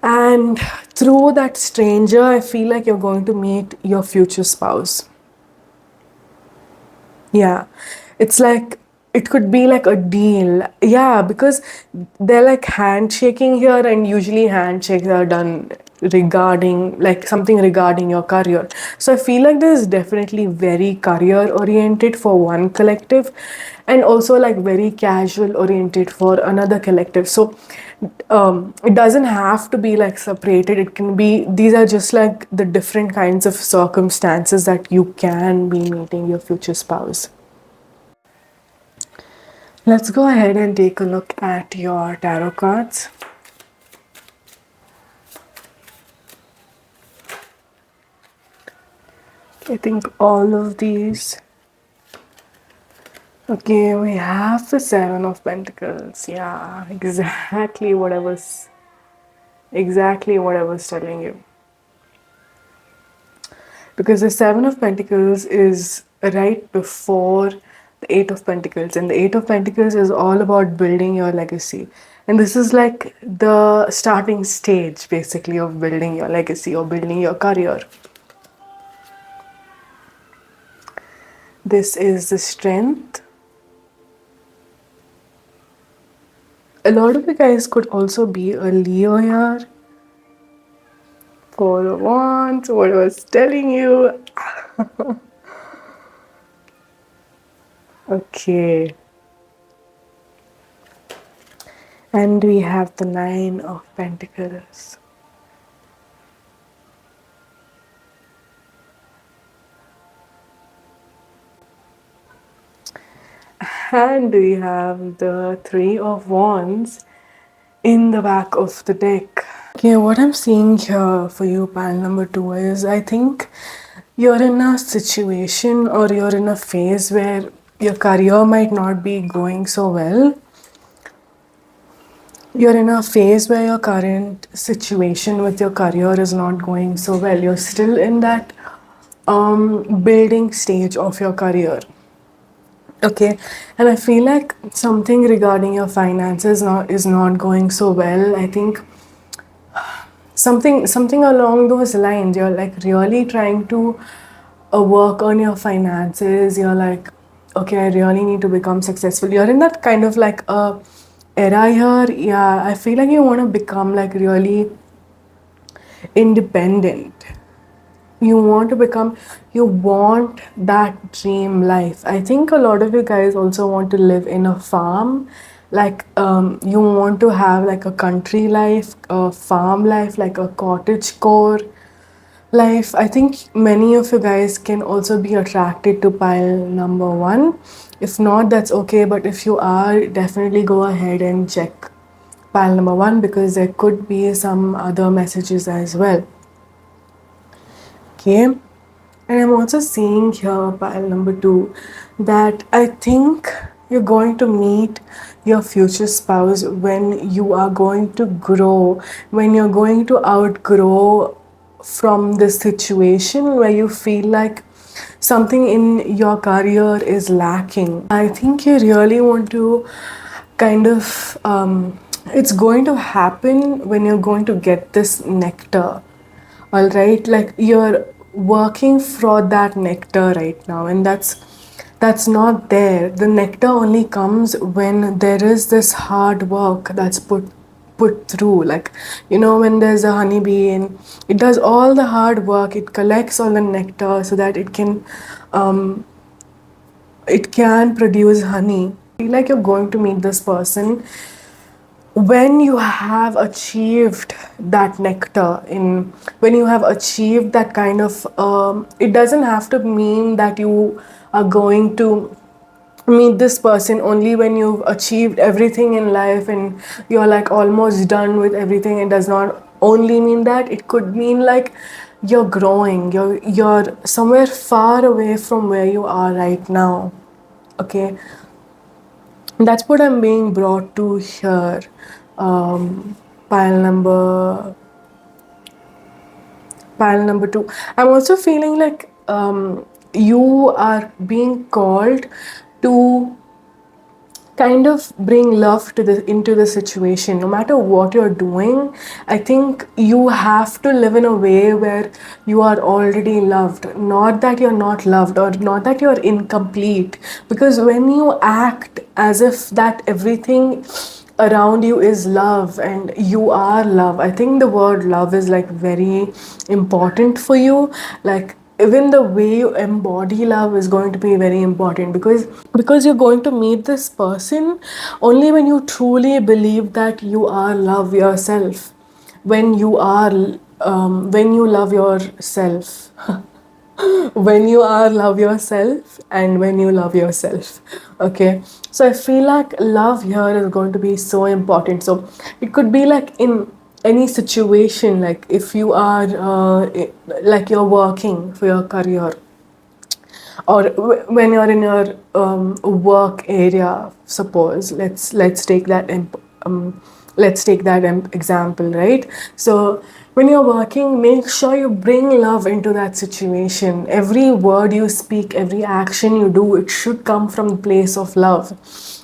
and through that stranger, I feel like you're going to meet your future spouse. Yeah, it's like it could be like a deal. Yeah, because they're like handshaking here, and usually handshakes are done regarding like something regarding your career. So I feel like this is definitely very career oriented for one collective, and also like very casual oriented for another collective. So it doesn't have to be like separated. It can be, these are just like the different kinds of circumstances that you can be meeting your future spouse. Let's go ahead and take a look at your tarot cards. I think all of these. Okay, we have the Seven of Pentacles. Yeah, exactly what I was telling you. Because the Seven of Pentacles is right before the Eight of Pentacles, and the Eight of Pentacles is all about building your legacy. And this is like the starting stage basically of building your legacy or building your career. This is the Strength. A lot of you guys could also be a Leo here. Four of Wands, what I was telling you. Okay. And we have the Nine of Pentacles. And we have the Three of Wands in the back of the deck. Okay, what I'm seeing here for you, pile number two, is I think you're in a situation or you're in a phase where your career might not be going so well. You're in a phase where your current situation with your career is not going so well. You're still in that building stage of your career. Okay, and I feel like something regarding your finances is not going so well. I think something along those lines. You're like really trying to work on your finances. You're like, okay, I really need to become successful. You're in that kind of like a era here. Yeah, I feel like you want to become like really independent. You want to become, you want that dream life. I think a lot of you guys also want to live in a farm, like you want to have like a country life, a farm life, like a cottage core life. I think many of you guys can also be attracted to pile number one. If not, that's okay, but if you are, definitely go ahead and check pile number one, because there could be some other messages as well. Okay, and I'm also seeing here, pile number two, that I think you're going to meet your future spouse when you are going to grow, when you're going to outgrow from this situation where you feel like something in your career is lacking. I think you really want to kind of, it's going to happen when you're going to get this nectar. All right, like you're working for that nectar right now, and that's not there. The nectar only comes when there is this hard work that's put through. Like, you know, when there's a honeybee and it does all the hard work, it collects all the nectar so that it can produce honey. I feel like you're going to meet this person when you have achieved that nectar, in when you have achieved that kind of it doesn't have to mean that you are going to meet this person only when you've achieved everything in life and you're like almost done with everything. It does not only mean that. It could mean like you're growing, you're somewhere far away from where you are right now. Okay, That's what I'm being brought to here. Um, pile number pile number 2. I'm also feeling like you are being called to kind of bring love to the into the situation. No matter what you're doing, I think you have to live in a way where you are already loved, not that you're not loved or not that you're incomplete. Because when you act as if that everything around you is love and you are love, I think the word love is like very important for you. Like even the way you embody love is going to be very important, because you're going to meet this person only when you truly believe that you are love yourself. When you are when you love yourself when you are love yourself and when you love yourself. Okay, so I feel like love here is going to be so important. So it could be like in any situation, like if you are like you're working for your career, or when you're in your work area. Suppose let's take that example, right? So when you're working, make sure you bring love into that situation. Every word you speak, every action you do, it should come from the place of love.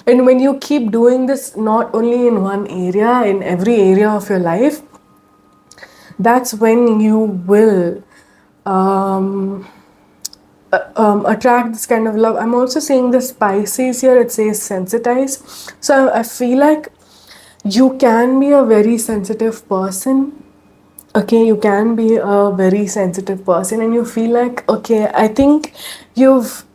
And when you keep doing this, not only in one area, in every area of your life, that's when you will um, attract this kind of love. I'm also seeing the Pisces here, it says sensitize. So I feel like you can be a very sensitive person. Okay, you can be a very sensitive person, and you feel like, okay, I think you've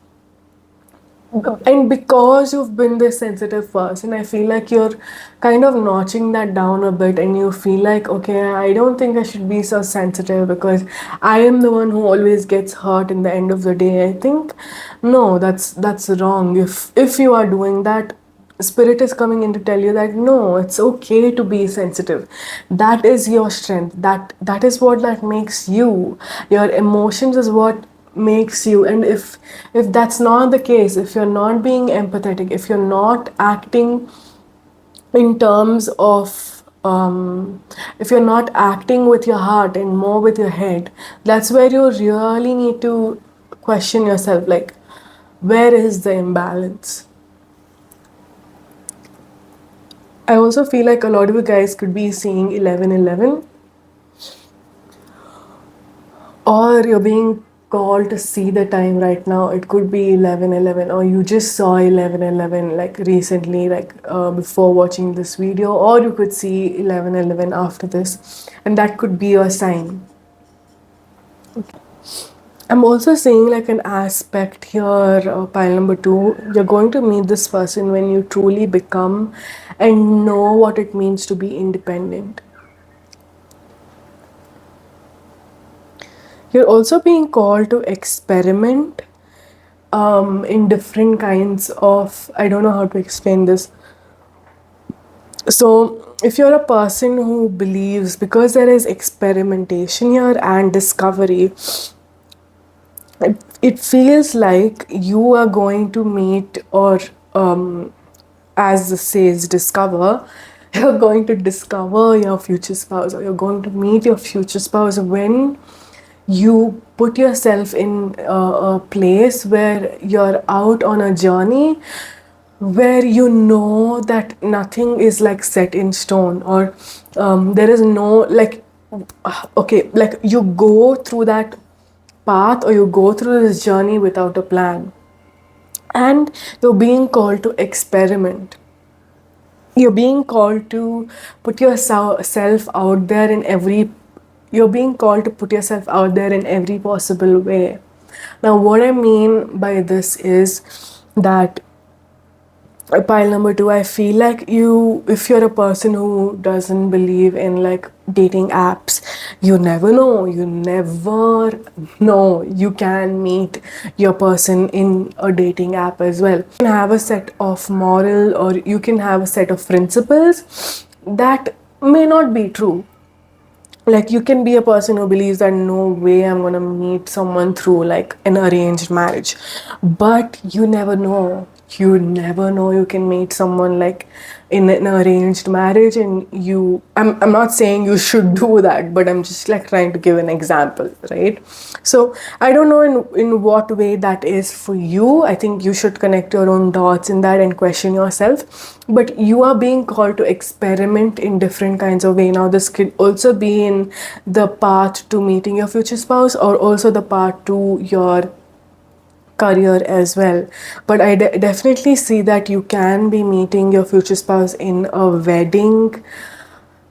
and because you've been this sensitive person, I feel like you're kind of notching that down a bit, and you feel like, okay, I don't think I should be so sensitive because I am the one who always gets hurt in the end of the day. I think no, that's wrong. If you are doing that, spirit is coming in to tell you that no, it's okay to be sensitive. That is your strength. That is what that makes you. Your emotions is what makes you. And if that's not the case, if you're not being empathetic, if you're not acting in terms of if you're not acting with your heart and more with your head, that's where you really need to question yourself, like, where is the imbalance? I also feel like a lot of you guys could be seeing 1111, or you're being called to see the time right now. It could be 1111, or you just saw 1111 like recently, like before watching this video, or you could see 1111 after this, and that could be your sign. I'm also seeing like an aspect here, pile number 2. You're going to meet this person when you truly become and know what it means to be independent. You're also being called to experiment in different kinds of, I don't know how to explain this. So if you're a person who believes, because there is experimentation here and discovery, it feels like you are going to meet, or as it says, discover. You're going to discover your future spouse, or you're going to meet your future spouse when you put yourself in a place where you're out on a journey, where you know that nothing is like set in stone, or there is no like okay, like you go through that path, or you go through this journey without a plan, and you're being called to experiment. You're being called to put yourself out there in every you're being called to put yourself out there in every possible way. Now what I mean by this is that, pile number 2, I feel like if you're a person who doesn't believe in like dating apps, you never know, you can meet your person in a dating app as well. You can have a set of moral, or you can have a set of principles that may not be true. Like, you can be a person who believes that no way I'm gonna meet someone through like an arranged marriage, but you never know you can meet someone like in an arranged marriage. And I'm not saying you should do that, but I'm just like trying to give an example, right? So I don't know in what way that is for you. I think you should connect your own dots in that and question yourself, but you are being called to experiment in different kinds of way. Now this could also be in the path to meeting your future spouse, or also the path to your career as well. But I definitely see that you can be meeting your future spouse in a wedding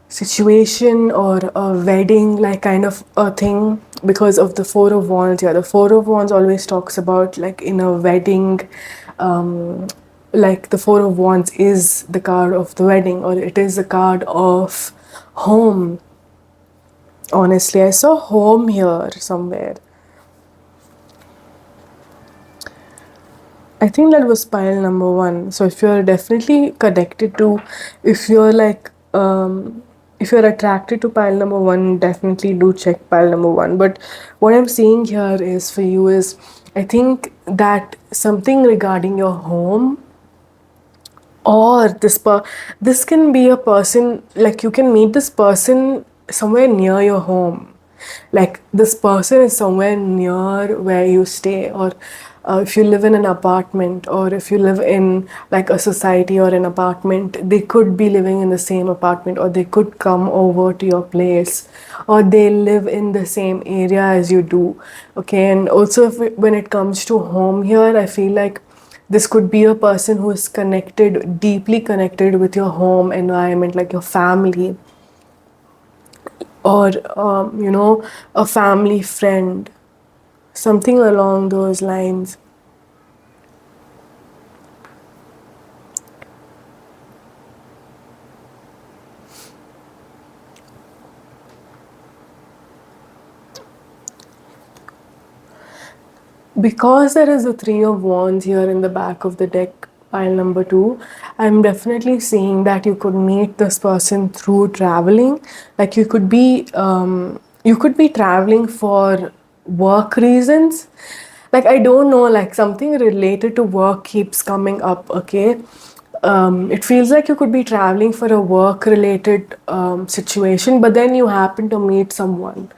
situation, or a wedding like kind of a thing, because of the Four of Wands. Yeah, the Four of Wands always talks about like in a wedding. um like the Four of Wands is the card of the wedding, or it is the card of home. Honestly, I saw home here somewhere. I think that was pile number one. So if you're definitely connected to, if you're like, if you're attracted to pile number one, definitely do check pile number one. But what I'm seeing here is for you is, I think that something regarding your home, or this can be a person, like you can meet this person somewhere near your home. Like this person is somewhere near where you stay, or if you live in an apartment, or if you live in like a society or an apartment, they could be living in the same apartment, or they could come over to your place, or they live in the same area as you do. Okay, and also when it comes to home here, I feel like this could be a person who is connected, deeply connected with your home environment, like your family, or a family friend, something along those lines. Because there is a Three of Wands here in the back of the deck, pile number two, I'm definitely seeing that you could meet this person through traveling. Like you could be traveling for work reasons. Like I don't know, like something related to work keeps coming up. Okay, it feels like you could be traveling for a work related situation, but then you happen to meet someone.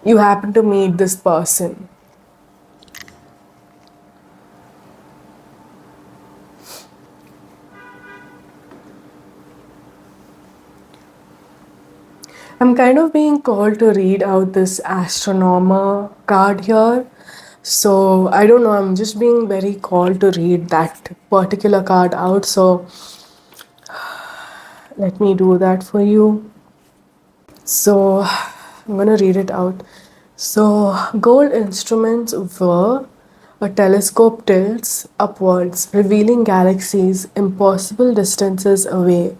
You happen to meet this person. I'm kind of being called to read out this astronomer card here. So I don't know, I'm just being very called to read that particular card out. So let me do that for you. So I'm gonna read it out. So gold instruments were a telescope tilts upwards, revealing galaxies impossible distances away.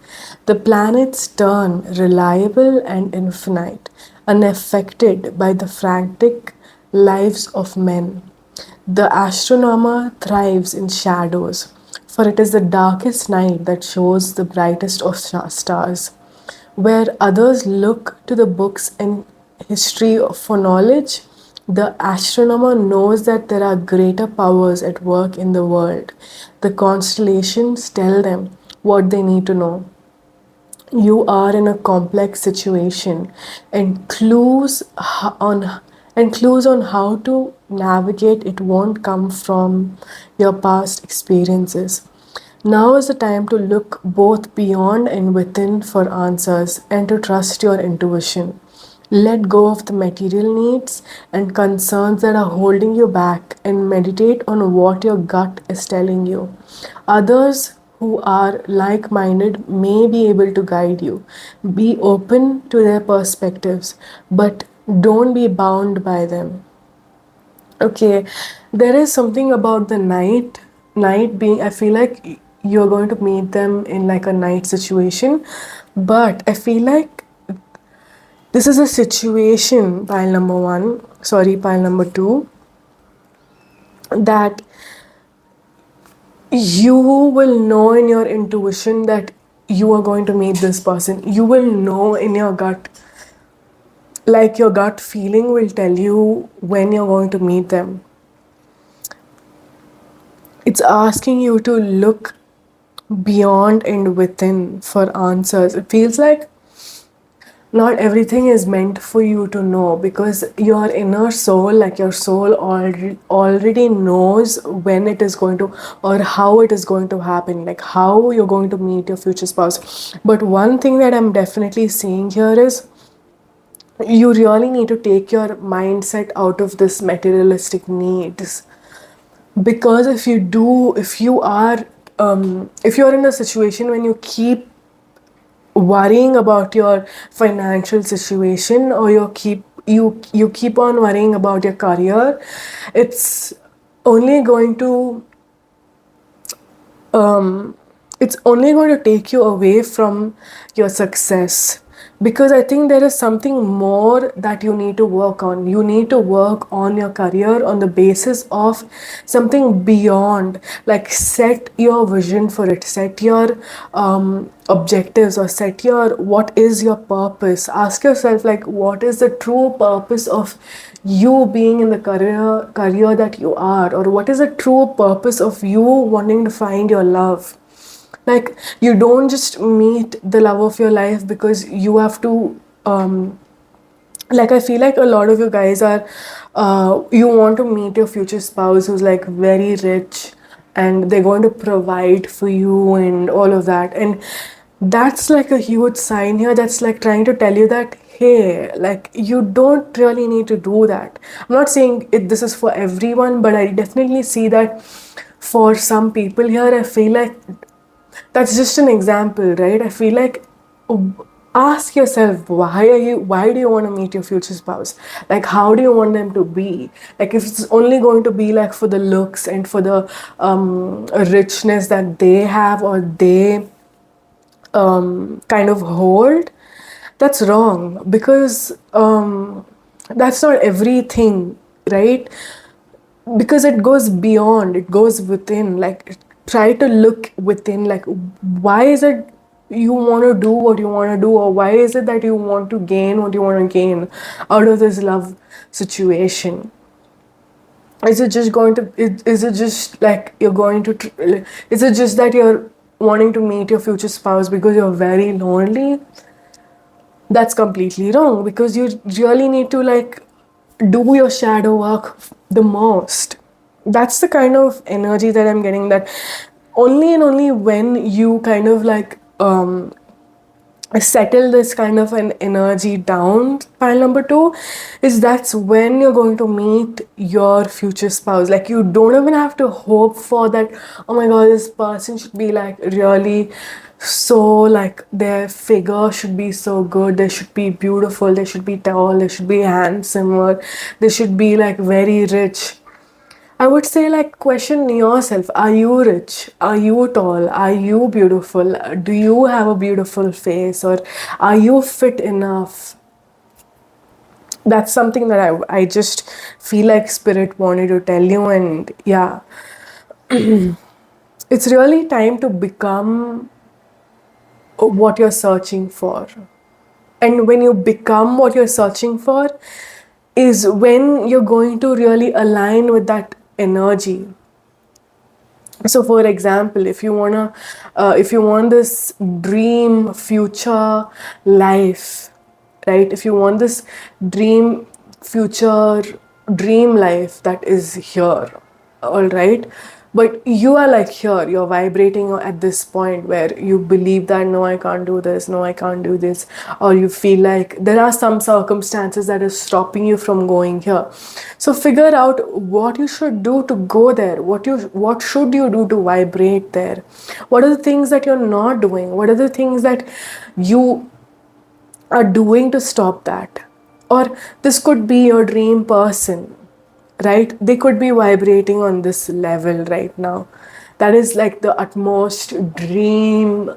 The planets turn reliable and infinite, unaffected by the frantic lives of men. The astronomer thrives in shadows, for it is the darkest night that shows the brightest of stars. Where others look to the books and history for knowledge, the astronomer knows that there are greater powers at work in the world. The constellations tell them what they need to know. You are in a complex situation, and clues on how to navigate it won't come from your past experiences. Now is the time to look both beyond and within for answers, and to trust your intuition. Let go of the material needs and concerns that are holding you back, and meditate on what your gut is telling you. Others who are like minded may be able to guide you. Be open to their perspectives, but don't be bound by them. Okay, there is something about the night being, I feel like you're going to meet them in like a night situation, but I feel like this is a situation, pile number one, sorry, pile number two, that you will know in your intuition that you are going to meet this person. You will know in your gut like your gut feeling will tell you when you're going to meet them. It's asking you to look beyond and within for answers. It feels like not everything is meant for you to know, because your inner soul, like your soul already knows when it is going to, or how it is going to happen, like how you're going to meet your future spouse. But one thing that I'm definitely seeing here is you really need to take your mindset out of this materialistic needs. Because if you do, if you are if you're in a situation when you keep worrying about your financial situation, or you keep on worrying about your career, it's only going to it's only going to take you away from your success. Because I think there is something more that you need to work on. You need to work on your career on the basis of something beyond. Like, set your vision for it, set your objectives, or set your, what is your purpose. Ask yourself, like, what is the true purpose of you being in the career that you are, or what is the true purpose of you wanting to find your love. Like, you don't just meet the love of your life because you have to like, I feel like a lot of you guys are you want to meet your future spouse who's like very rich, and they're going to provide for you and all of that. And that's like a huge sign here, that's like trying to tell you that, hey, like, you don't really need to do that. I'm not saying this is for everyone, but I definitely see that for some people here. I feel like that's just an example, right? I feel like, ask yourself, why do you want to meet your future spouse? Like, how do you want them to be? Like, if it's only going to be like for the looks and for the richness that they have, or they kind of hold, that's wrong. Because that's not everything, right? Because it goes beyond, it goes within. Like, try to look within, like, why is it you want to do what you want to do, or why is it that you want to gain what you want to gain out of this love situation? Is it just going to, is it just like you're going to is it just that you're wanting to meet your future spouse because you're very lonely? That's completely wrong, because you really need to, like, do your shadow work the most. That's the kind of energy that I'm getting, that only and only when you kind of like settle this kind of an energy down, pile number two, is that's when you're going to meet your future spouse. Like, you don't even have to hope for that, oh my god, this person should be like really, so like their figure should be so good, they should be beautiful, they should be tall, they should be handsome, or they should be like very rich. I would say, like, question yourself. Are you rich? Are you tall? Are you beautiful? Do you have a beautiful face? Or are you fit enough? That's something that I just feel like Spirit wanted to tell you. And yeah, it's really time to become what you're searching for. And when you become what you're searching for, is when you're going to really align with that energy. So for example, if you want this dream future life, right? If you want this dream future dream life that is here, all right, but you are like here, you're vibrating at this point where you believe that, no, I can't do this, no, I can't do this, or you feel like there are some circumstances that is stopping you from going here. So figure out what you should do to go there. What should you do to vibrate there? What are the things that you're not doing? What are the things that you are doing to stop that? Or this could be your dream person, right? They could be vibrating on this level right now. That is like the utmost dream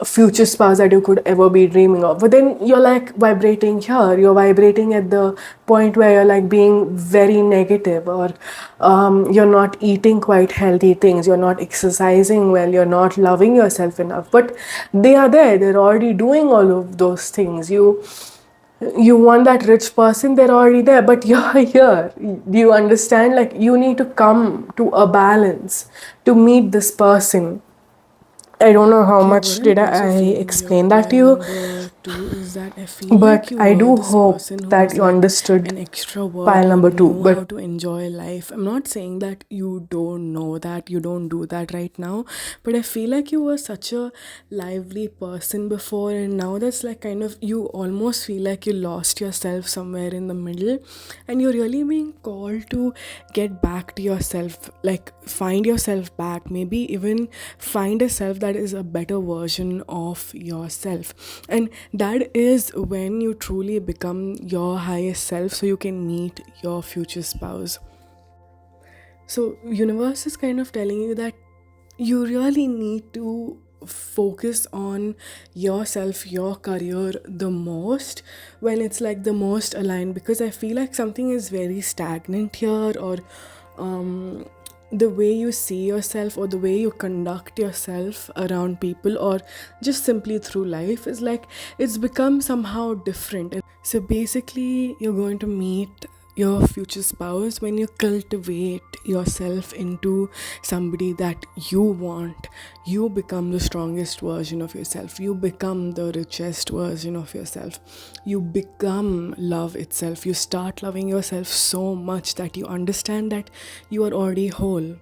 future spouse that you could ever be dreaming of. But then you're like vibrating here, you're vibrating at the point where you're like being very negative, or you're not eating quite healthy things, you're not exercising well, you're not loving yourself enough. But they are there, they're already doing all of those things. You want that rich person, they're already there, but you're here. Do you understand? Like, you need to come to a balance to meet this person. I don't know how Okay, much what I'm did also I feeling here, explain that to pile you, number two, is that I feel like but you I were do this hope person who that was you like understood an extrovert, pile who number two. knew how But to enjoy life. I'm not saying that you don't know that, you don't do that right now, but I feel like you were such a lively person before, and now that's like kind of, you almost feel like you lost yourself somewhere in the middle, and you're really being called to get back to yourself, like find yourself back, maybe even find a self that is a better version of yourself. And that is when you truly become your highest self, so you can meet your future spouse. So universe is kind of telling you that you really need to focus on yourself, your career the most, when it's like the most aligned, because I feel like something is very stagnant here, or the way you see yourself or the way you conduct yourself around people or just simply through life is like it's become somehow different. So basically, you're going to meet your future spouse when you cultivate yourself into somebody that you want. You become the strongest version of yourself, you become the richest version of yourself, you become love itself. You start loving yourself so much that you understand that you are already whole.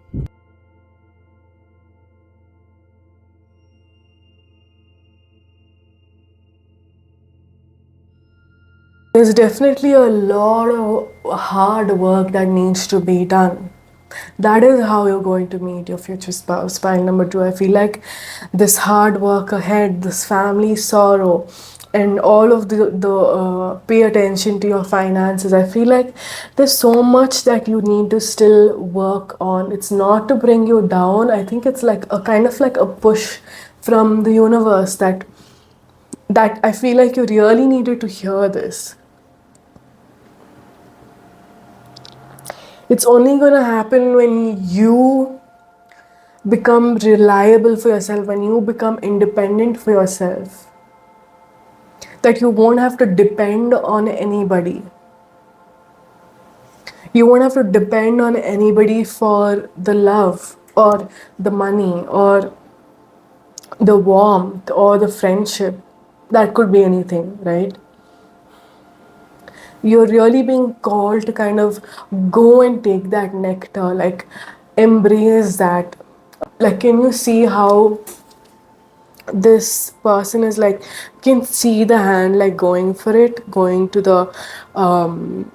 there's definitely a lot of hard work that needs to be done. That is how you're going to meet your future spouse. Pile number two, I feel like this hard work ahead, this family sorrow, and all of the pay attention to your finances. I feel like there's so much that you need to still work on. It's not to bring you down. I think it's like a kind of like a push from the universe that I feel like you really needed to hear this. It's only going to happen when you become reliable for yourself, when you become independent for yourself, that you won't have to depend on anybody. You won't have to depend on anybody for the love or the money or the warmth or the friendship. That could be anything, right? You're really being called to kind of go and take that nectar, like embrace that. Like, can you see how this person is like, you can see the hand like going for it, going to the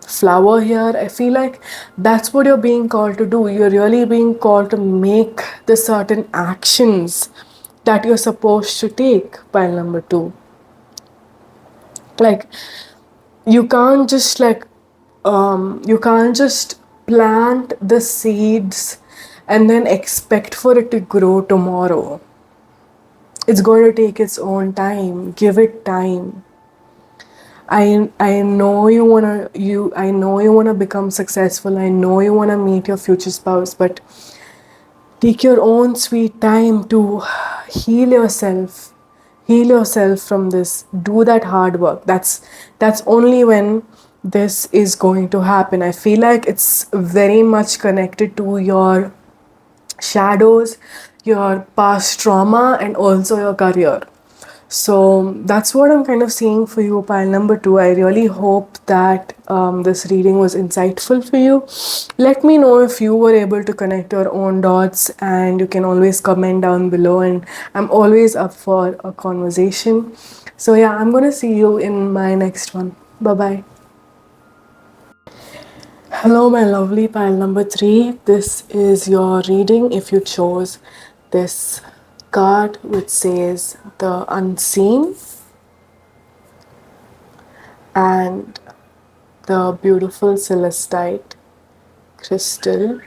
flower here. I feel like that's what you're being called to do. You're really being called to make the certain actions that you're supposed to take. Pile number two, like, you can't just like you can't just plant the seeds and then expect for it to grow tomorrow. It's going to take its own time. Give it time. I know you wanna become successful. I know you wanna meet your future spouse, but take your own sweet time to heal yourself. Heal yourself from this. Do that hard work. That's only when this is going to happen. I feel like it's very much connected to your shadows, your past trauma, and also your career. So that's what I'm kind of seeing for you, pile number two. I really hope that this reading was insightful for you. Let me know if you were able to connect your own dots, and you can always comment down below. And I'm always up for a conversation. So, yeah, I'm gonna see you in my next one. Bye bye. Hello, my lovely pile number three. This is your reading if you chose this card, which says the unseen, and the beautiful Celestite crystal.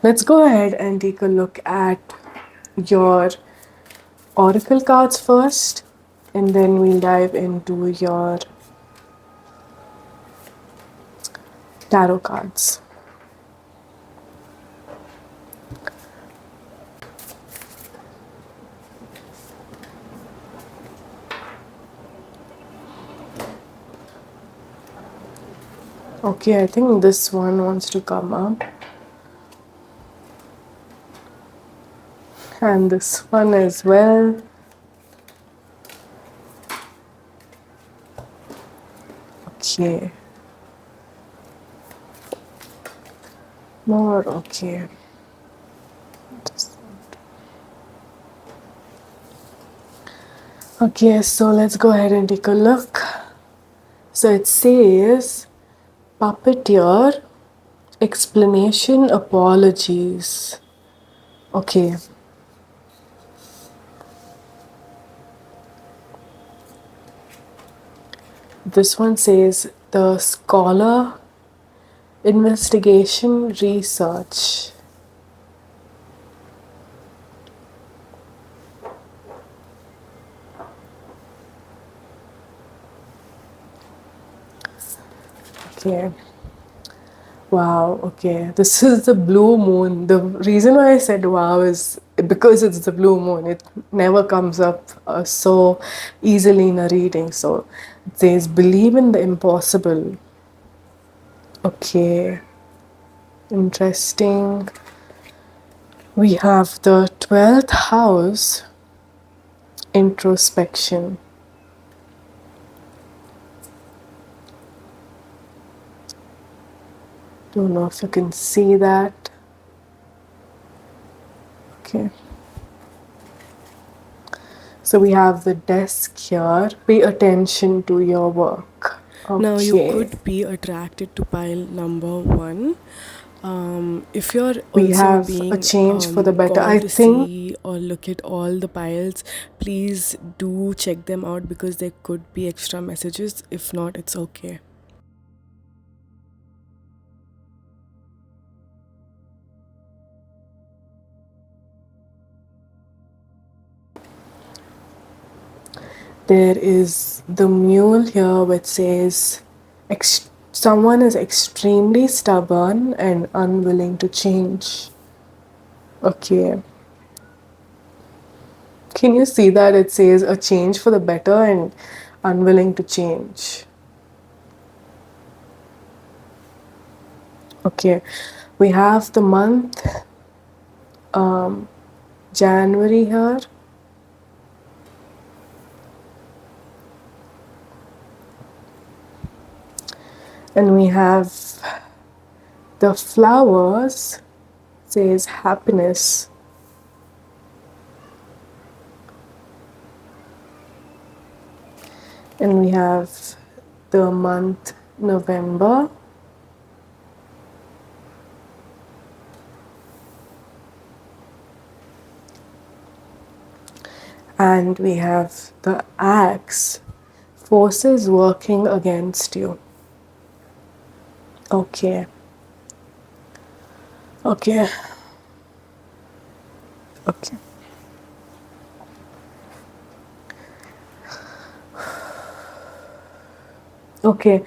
Let's go ahead and take a look at your oracle cards first, and then we'll dive into your tarot cards. Okay, I think this one wants to come up. And this one as well. Okay. More, okay. Okay, so let's go ahead and take a look. So it says puppeteer, explanation, apologies. Okay. This one says the scholar, investigation, research. Okay. Wow, okay. This is the blue moon. The reason why I said wow is because it's the blue moon. It never comes up so easily in a reading. So it says believe in the impossible. Okay. Interesting. We have the 12th house, introspection. Don't know if you can see that. Okay. So we have the desk here. Pay attention to your work. Okay. Now you could be attracted to pile number 1. If you're We also have a being change for the better. I called to think see or look at all the piles, please do check them out because there could be extra messages. If not, it's okay. there is the mule here which says someone is extremely stubborn and unwilling to change. Okay. Can you see that it says a change for the better and unwilling to change? Okay. We have the month January here. And we have the flowers, says happiness. And we have the month November. And we have the axe, forces working against you. Okay. Okay. Okay. Okay.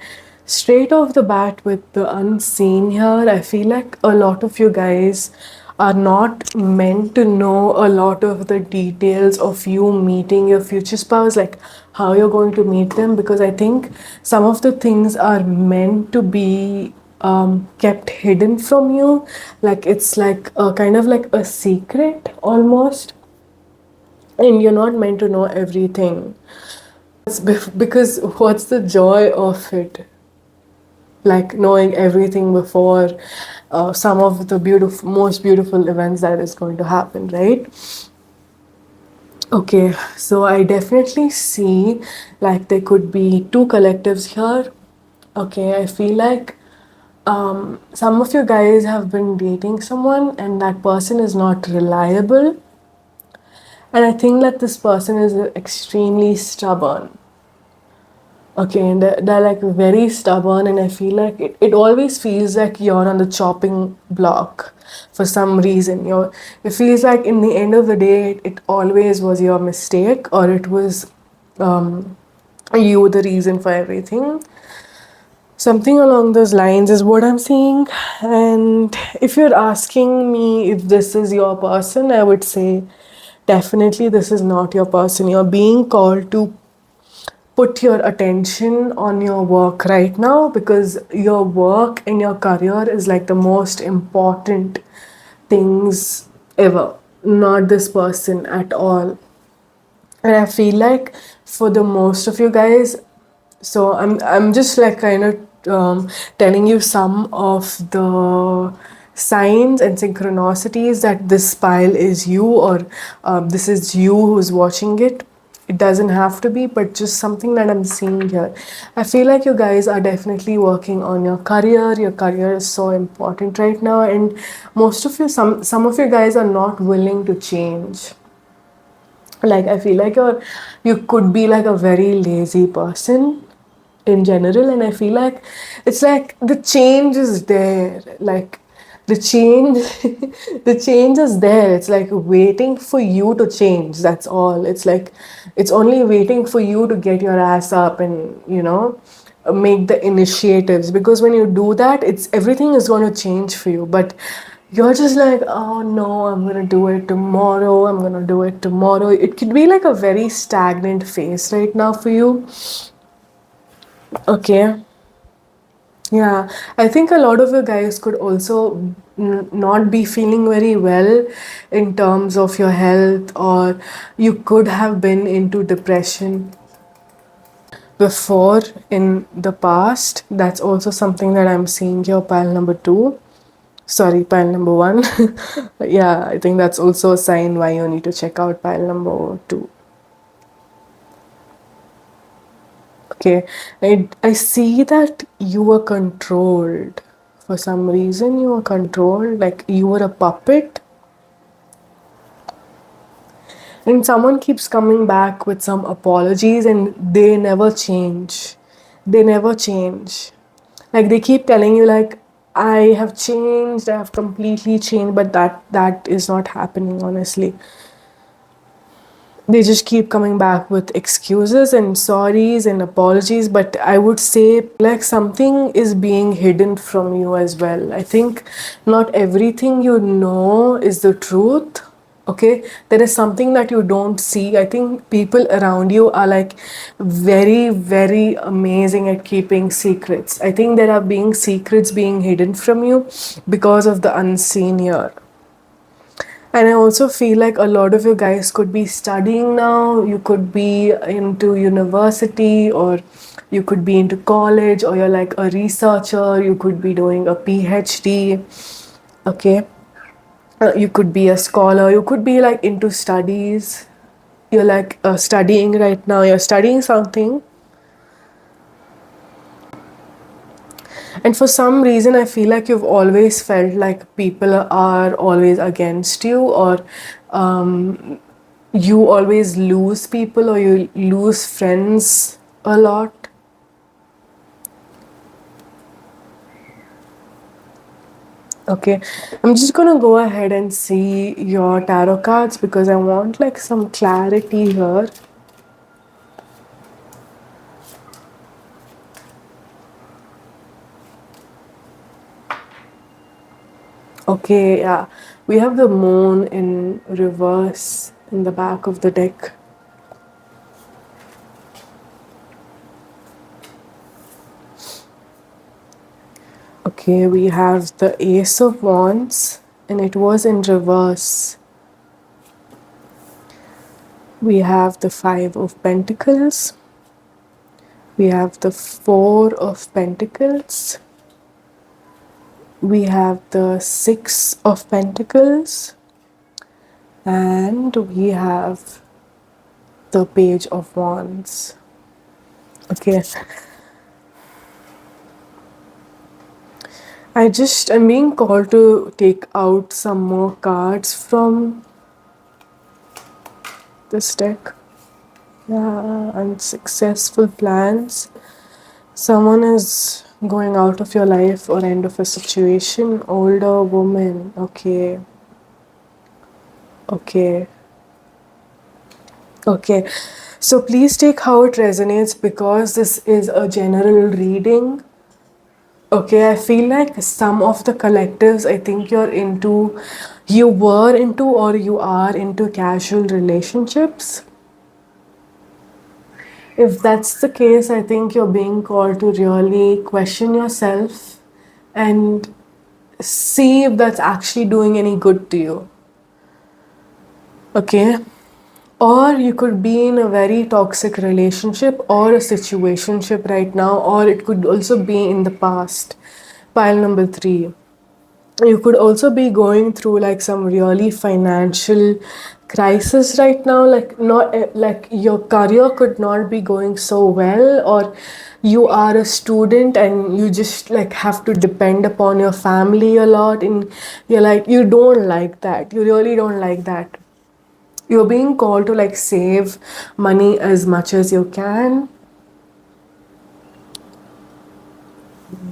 Straight off the bat with the unseen here, I feel like a lot of you guys are not meant to know a lot of the details of you meeting your future spouse, like how you're going to meet them, because I think some of the things are meant to be kept hidden from you. Like it's like a kind of like a secret almost, and you're not meant to know everything. Because what's the joy of it? Like knowing everything before some of the most beautiful events that is going to happen, right? Okay, so I definitely see like there could be two collectives here. Okay, I feel like some of you guys have been dating someone and that person is not reliable. And I think that this person is extremely stubborn. Okay, and they're like very stubborn, and I feel like it always feels like you're on the chopping block for some reason. It feels like in the end of the day, it always was your mistake, or it was you the reason for everything. Something along those lines is what I'm seeing. And if you're asking me if this is your person, I would say definitely this is not your person. You're being called to put your attention on your work right now, because your work and your career is like the most important things ever, not this person at all. And I feel like for the most of you guys, so I'm just like kind of telling you some of the signs and synchronicities that this pile is you, or this is you who's watching it. It doesn't have to be, but just something that I'm seeing here. I feel like you guys are definitely working on your career. Your career is so important right now, and most of you, some of you guys are not willing to change. Like I feel like you could be like a very lazy person in general, and I feel like it's like the change is there, like the change the change is there. It's like waiting for you to change, that's all. It's like it's only waiting for you to get your ass up and make the initiatives, because when you do that, it's everything is going to change for you. But you're just like, oh no, I'm gonna do it tomorrow, I'm gonna do it tomorrow. It could be like a very stagnant phase right now for you. Okay. Yeah, I think a lot of you guys could also not be feeling very well in terms of your health, or you could have been into depression before in the past. That's also something that I'm seeing here, pile number two. Sorry, pile number one. Yeah, I think that's also a sign why you need to check out pile number two. Okay, I see that you were controlled. For some reason, you were controlled, like you were a puppet. And someone keeps coming back with some apologies and they never change. They never change. Like they keep telling you like, I have changed, I have completely changed, but that is not happening, honestly. They just keep coming back with excuses and sorries and apologies, but I would say like something is being hidden from you as well. I think not everything you know is the truth. Okay, there is something that you don't see. I think people around you are like very, very amazing at keeping secrets. I think there are being secrets being hidden from you because of the unseen here. And I also feel like a lot of you guys could be studying now. You could be into university, or you could be into college, or you're like a researcher. You could be doing a PhD. Okay. You could be a scholar. You could be like into studies. You're like studying right now. You're studying something. And for some reason, I feel like you've always felt like people are always against you, or you always lose people, or you lose friends a lot. Okay, I'm just gonna go ahead and see your tarot cards because I want like some clarity here. Okay, yeah, we have the moon in reverse in the back of the deck. Okay, we have the Ace of Wands and it was in reverse. We have the Five of Pentacles. We have the Four of Pentacles. We have the Six of Pentacles. And we have the Page of Wands. Okay. I'm being called to take out some more cards from this deck. Yeah, unsuccessful plans. Someone is going out of your life or end of a situation. Older woman. Okay. Okay. Okay. So please take how it resonates because this is a general reading. Okay, I feel like some of the collectives, I think you were into or you are into casual relationships. If that's the case, I think you're being called to really question yourself and see if that's actually doing any good to you. Okay? Or you could be in a very toxic relationship or a situationship right now, or it could also be in the past. Pile number 3. You could also be going through like some really financial crisis right now, like not like your career could not be going so well, or you are a student and you just like have to depend upon your family a lot, and you're like you don't like that, you really don't like that. You're being called to like save money as much as you can.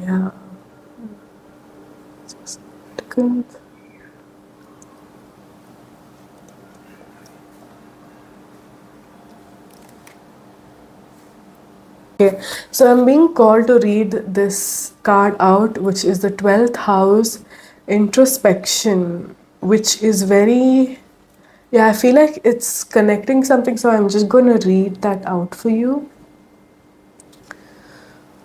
Yeah. Just a second. Okay, so I'm being called to read this card out, which is the 12th house introspection, which is very, yeah, I feel like it's connecting something, so I'm just going to read that out for you.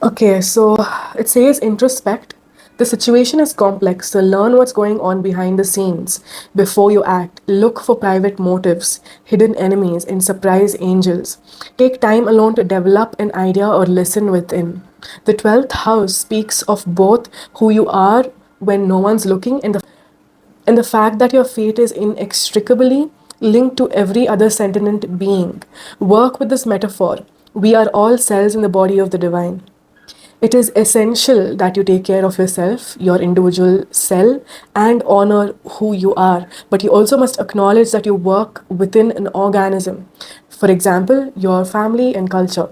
Okay, so it says introspect. The situation is complex, so learn what's going on behind the scenes before you act. Look for private motives, hidden enemies, and surprise angels. Take time alone to develop an idea or listen within. The 12th house speaks of both who you are when no one's looking and the fact that your fate is inextricably linked to every other sentient being. Work with this metaphor. We are all cells in the body of the divine. It is essential that you take care of yourself, your individual cell, and honor who you are. But you also must acknowledge that you work within an organism. For example, your family and culture,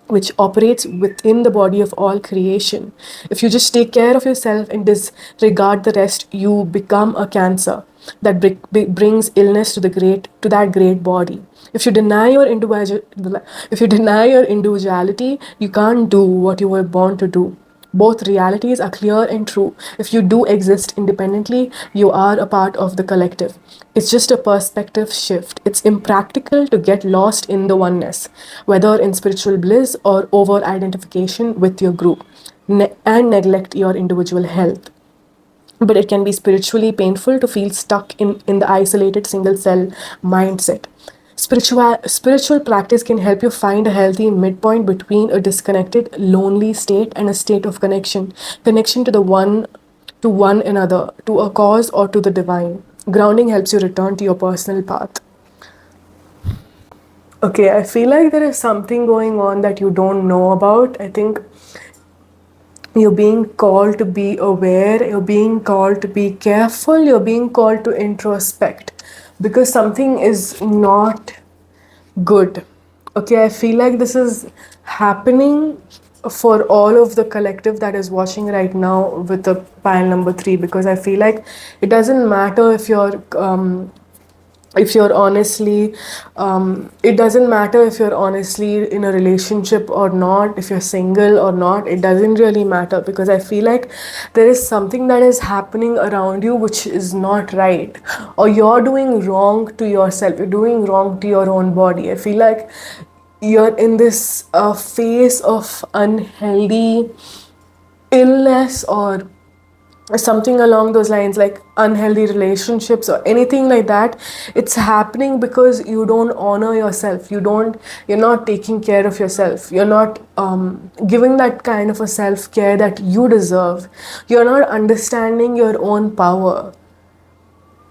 which operates within the body of all creation. If you just take care of yourself and disregard the rest, you become a cancer that brings illness to the great to that great body. If you deny your individuality, you can't do what you were born to do. Both realities are clear and true. If you do exist independently, you are a part of the collective. It's just a perspective shift. It's impractical to get lost in the oneness, whether in spiritual bliss or over identification with your group, and neglect your individual health. But it can be spiritually painful to feel stuck in the isolated single cell mindset. Spiritual practice can help you find a healthy midpoint between a disconnected, lonely state and a state of connection to one another, to a cause or to the divine. Grounding helps you return to your personal path. Okay, I feel like there is something going on that you don't know about. I think you're being called to be aware, you're being called to be careful, you're being called to introspect because something is not good. Okay, I feel like this is happening for all of the collective that is watching right now with the pile number 3, because I feel like it doesn't matter if you're honestly it doesn't matter if you're honestly in a relationship or not, if you're single or not, it doesn't really matter, because I feel like there is something that is happening around you which is not right, or you're doing wrong to yourself, you're doing wrong to your own body. I feel like you're in this phase of unhealthy illness or something along those lines, like unhealthy relationships or anything like that. It's happening because you don't honor yourself, you're not taking care of yourself, you're not giving that kind of a self-care that you deserve, you're not understanding your own power.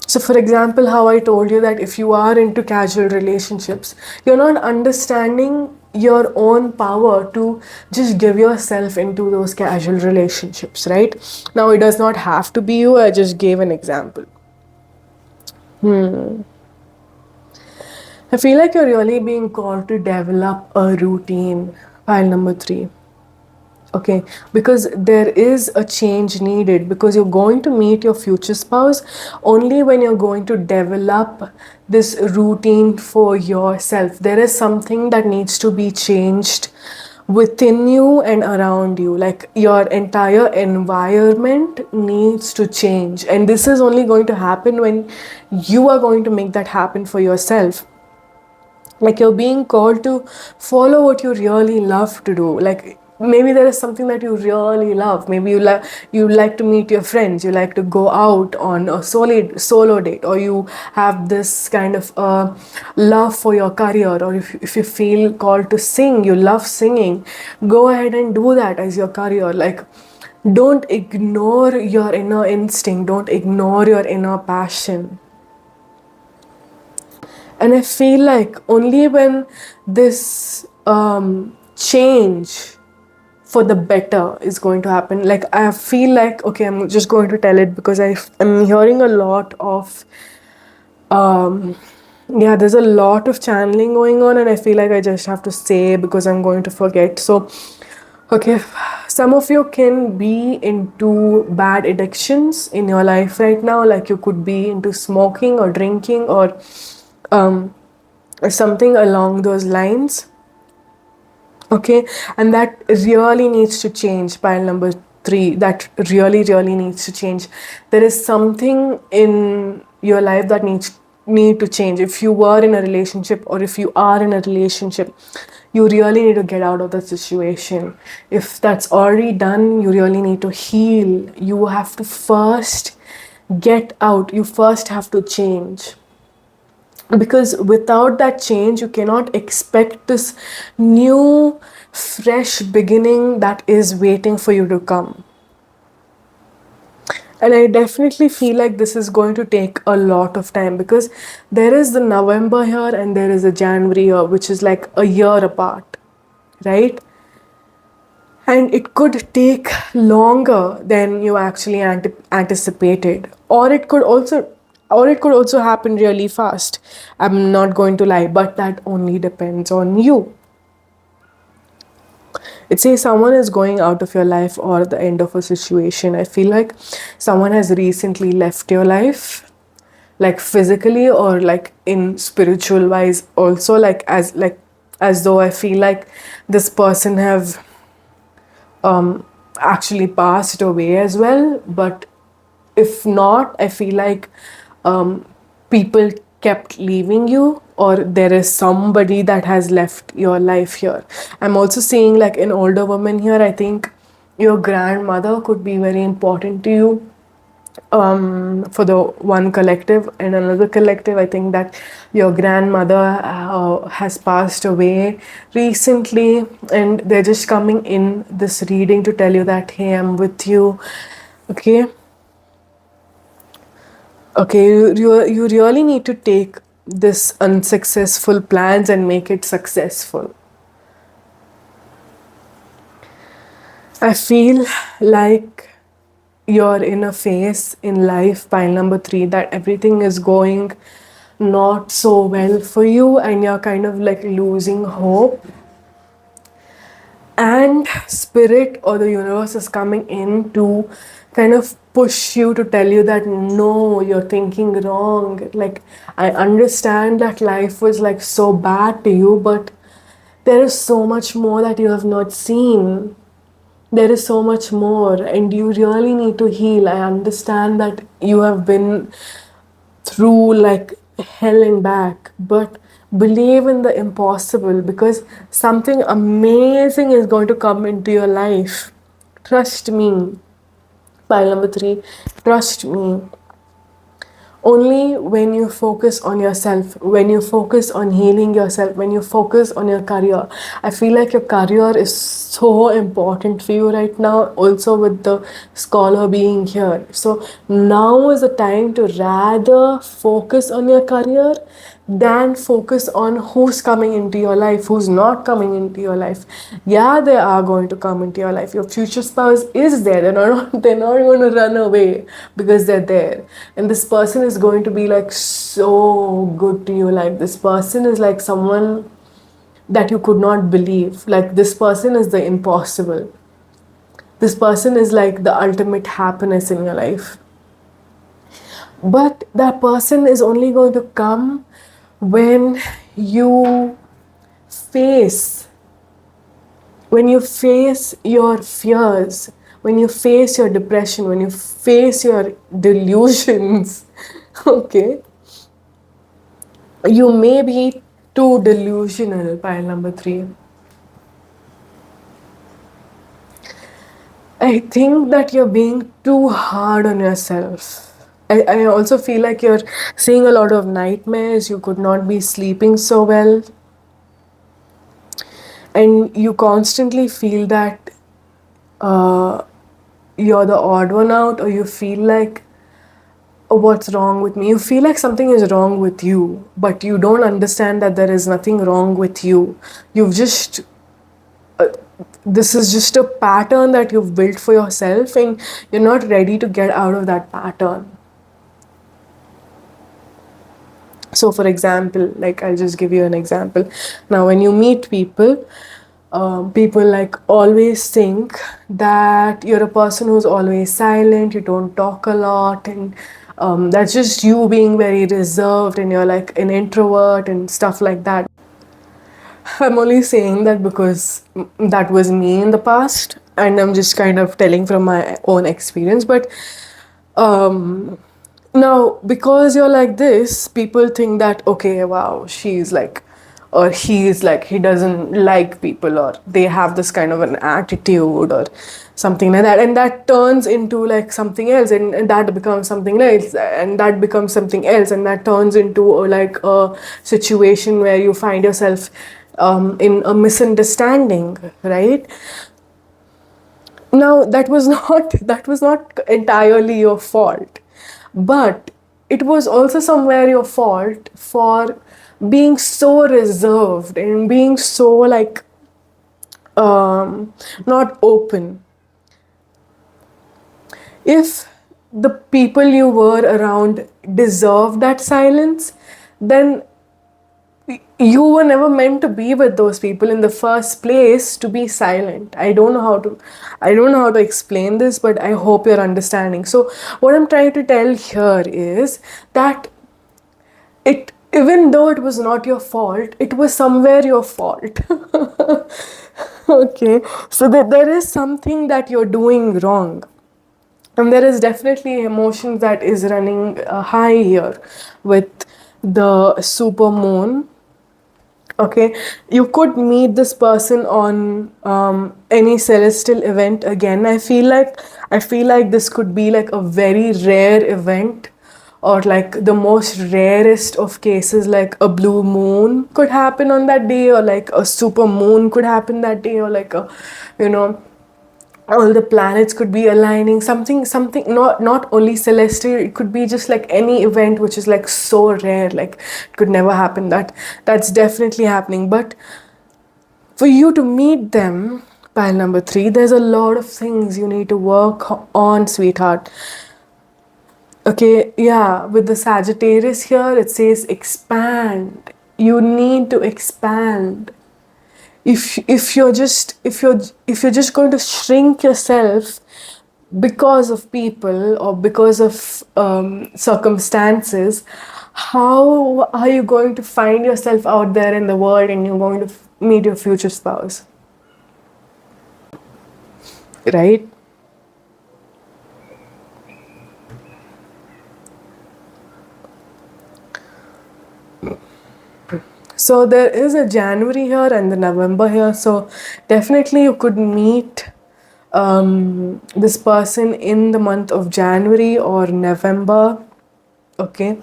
So, for example, how I told you that if you are into casual relationships, you're not understanding your own power to just give yourself into those casual relationships, right? Now, it does not have to be you, I just gave an example. I feel like you're really being called to develop a routine. Pile number 3. Okay, because there is a change needed, because you're going to meet your future spouse only when you're going to develop this routine for yourself. There is something that needs to be changed within you and around you, like your entire environment needs to change, and this is only going to happen when you are going to make that happen for yourself. Like you're being called to follow what you really love to do. Like maybe there is something that you really love. Maybe you like to meet your friends, you like to go out on a solo date, or you have this kind of love for your career, or if you feel called to sing, you love singing, go ahead and do that as your career. Like don't ignore your inner instinct, don't ignore your inner passion. And I feel like only when this change for the better is going to happen. Like I feel like, okay, I'm just going to tell it because I'm hearing a lot of yeah, there's a lot of channeling going on, and I feel like I just have to say because I'm going to forget. So okay, some of you can be into bad addictions in your life right now. Like you could be into smoking or drinking, um, or something along those lines. Okay, and that really needs to change. Pile number 3, that really needs to change. There is something in your life that need to change. If you were in a relationship, or if you are in a relationship, you really need to get out of the situation. If that's already done, you really need to heal. You have to first get out, you first have to change, because without that change you cannot expect this new fresh beginning that is waiting for you to come. And I definitely feel like this is going to take a lot of time, because there is the November here and there is a January here, which is like a year apart, right? And it could take longer than you actually anticipated, or it could also happen really fast. I'm not going to lie, but that only depends on you. It says someone is going out of your life or the end of a situation. I feel like someone has recently left your life, like physically or like in spiritual wise also, like as though I feel like this person have actually passed away as well. But if not, I feel like people kept leaving you, or there is somebody that has left your life here. I'm also seeing like an older woman here. I think your grandmother could be very important to you, for the one collective. And another collective, I think that your grandmother has passed away recently, and they're just coming in this reading to tell you that, hey, I'm with you. Okay, okay, you really need to take this unsuccessful plans and make it successful. I feel like you're in a phase in life, pile number 3, that everything is going not so well for you, and you're kind of like losing hope. And spirit or the universe is coming in to kind of push you, to tell you that no, you're thinking wrong. Like, I understand that life was like so bad to you, but there is so much more that you have not seen. There is so much more, and you really need to heal. I understand that you have been through like hell and back, but believe in the impossible, because something amazing is going to come into your life. Trust me. Pile number 3, trust me. Only when you focus on yourself, when you focus on healing yourself, when you focus on your career. I feel like your career is so important for you right now, also with the scholar being here. So now is the time to rather focus on your career than focus on who's coming into your life, who's not coming into your life. Yeah, they are going to come into your life. Your future spouse is there. They're not going to run away because they're there. And this person is going to be like so good to you. Like this person is like someone that you could not believe. Like this person is the impossible. This person is like the ultimate happiness in your life. But that person is only going to come when you face your fears, when you face your depression, when you face your delusions. Okay, you may be Too delusional, pile number 3. I think that you're being too hard on yourself. I also feel like you're seeing a lot of nightmares, you could not be sleeping so well, and you constantly feel that uh, you're the odd one out, or you feel like, oh, what's wrong with me? You feel like something is wrong with you, but you don't understand that there is nothing wrong with you. You've just this is just a pattern that you've built for yourself, and you're not ready to get out of that pattern. So, for example, like I'll just give you an example. Now, when you meet people, people like always think that you're a person who's always silent, you don't talk a lot, and that's just you being very reserved, and you're like an introvert and stuff like that. I'm only saying that because that was me in the past, and I'm just kind of telling from my own experience. But um, now, because you're like this, people think that, okay, wow, she's like, or he's like, he doesn't like people, or they have this kind of an attitude, or something like that. And that turns into like something else, and that becomes something else, and that becomes something else, and that turns into like a situation where you find yourself in a misunderstanding, right? Now that was not entirely your fault, but it was also somewhere your fault for being so reserved and being so like not open. If the people you were around deserved that silence, then you were never meant to be with those people in the first place, to be silent. I don't know how to explain this, but I hope you're understanding. So what I'm trying to tell here is that it, even though it was not your fault, it was somewhere your fault. Okay, so that there is something that you're doing wrong, and there is definitely emotions that is running high here with the super moon. Okay, you could meet this person on any celestial event again. I feel like this could be like a very rare event, or like the most rarest of cases, like a blue moon could happen on that day, or like a super moon could happen that day, or like a, you know, all the planets could be aligning, something, not only celestial, it could be just like any event which is like so rare, like it could never happen. That's definitely happening. But for you to meet them, pile number 3, there's a lot of things you need to work on, sweetheart. Okay, yeah, with the Sagittarius here, it says expand. You need to expand. If you're just going to shrink yourself because of people, or because of circumstances, how are you going to find yourself out there in the world, and you're going to meet your future spouse, right? So there is a January here and the November here. So definitely you could meet this person in the month of January or November. Okay.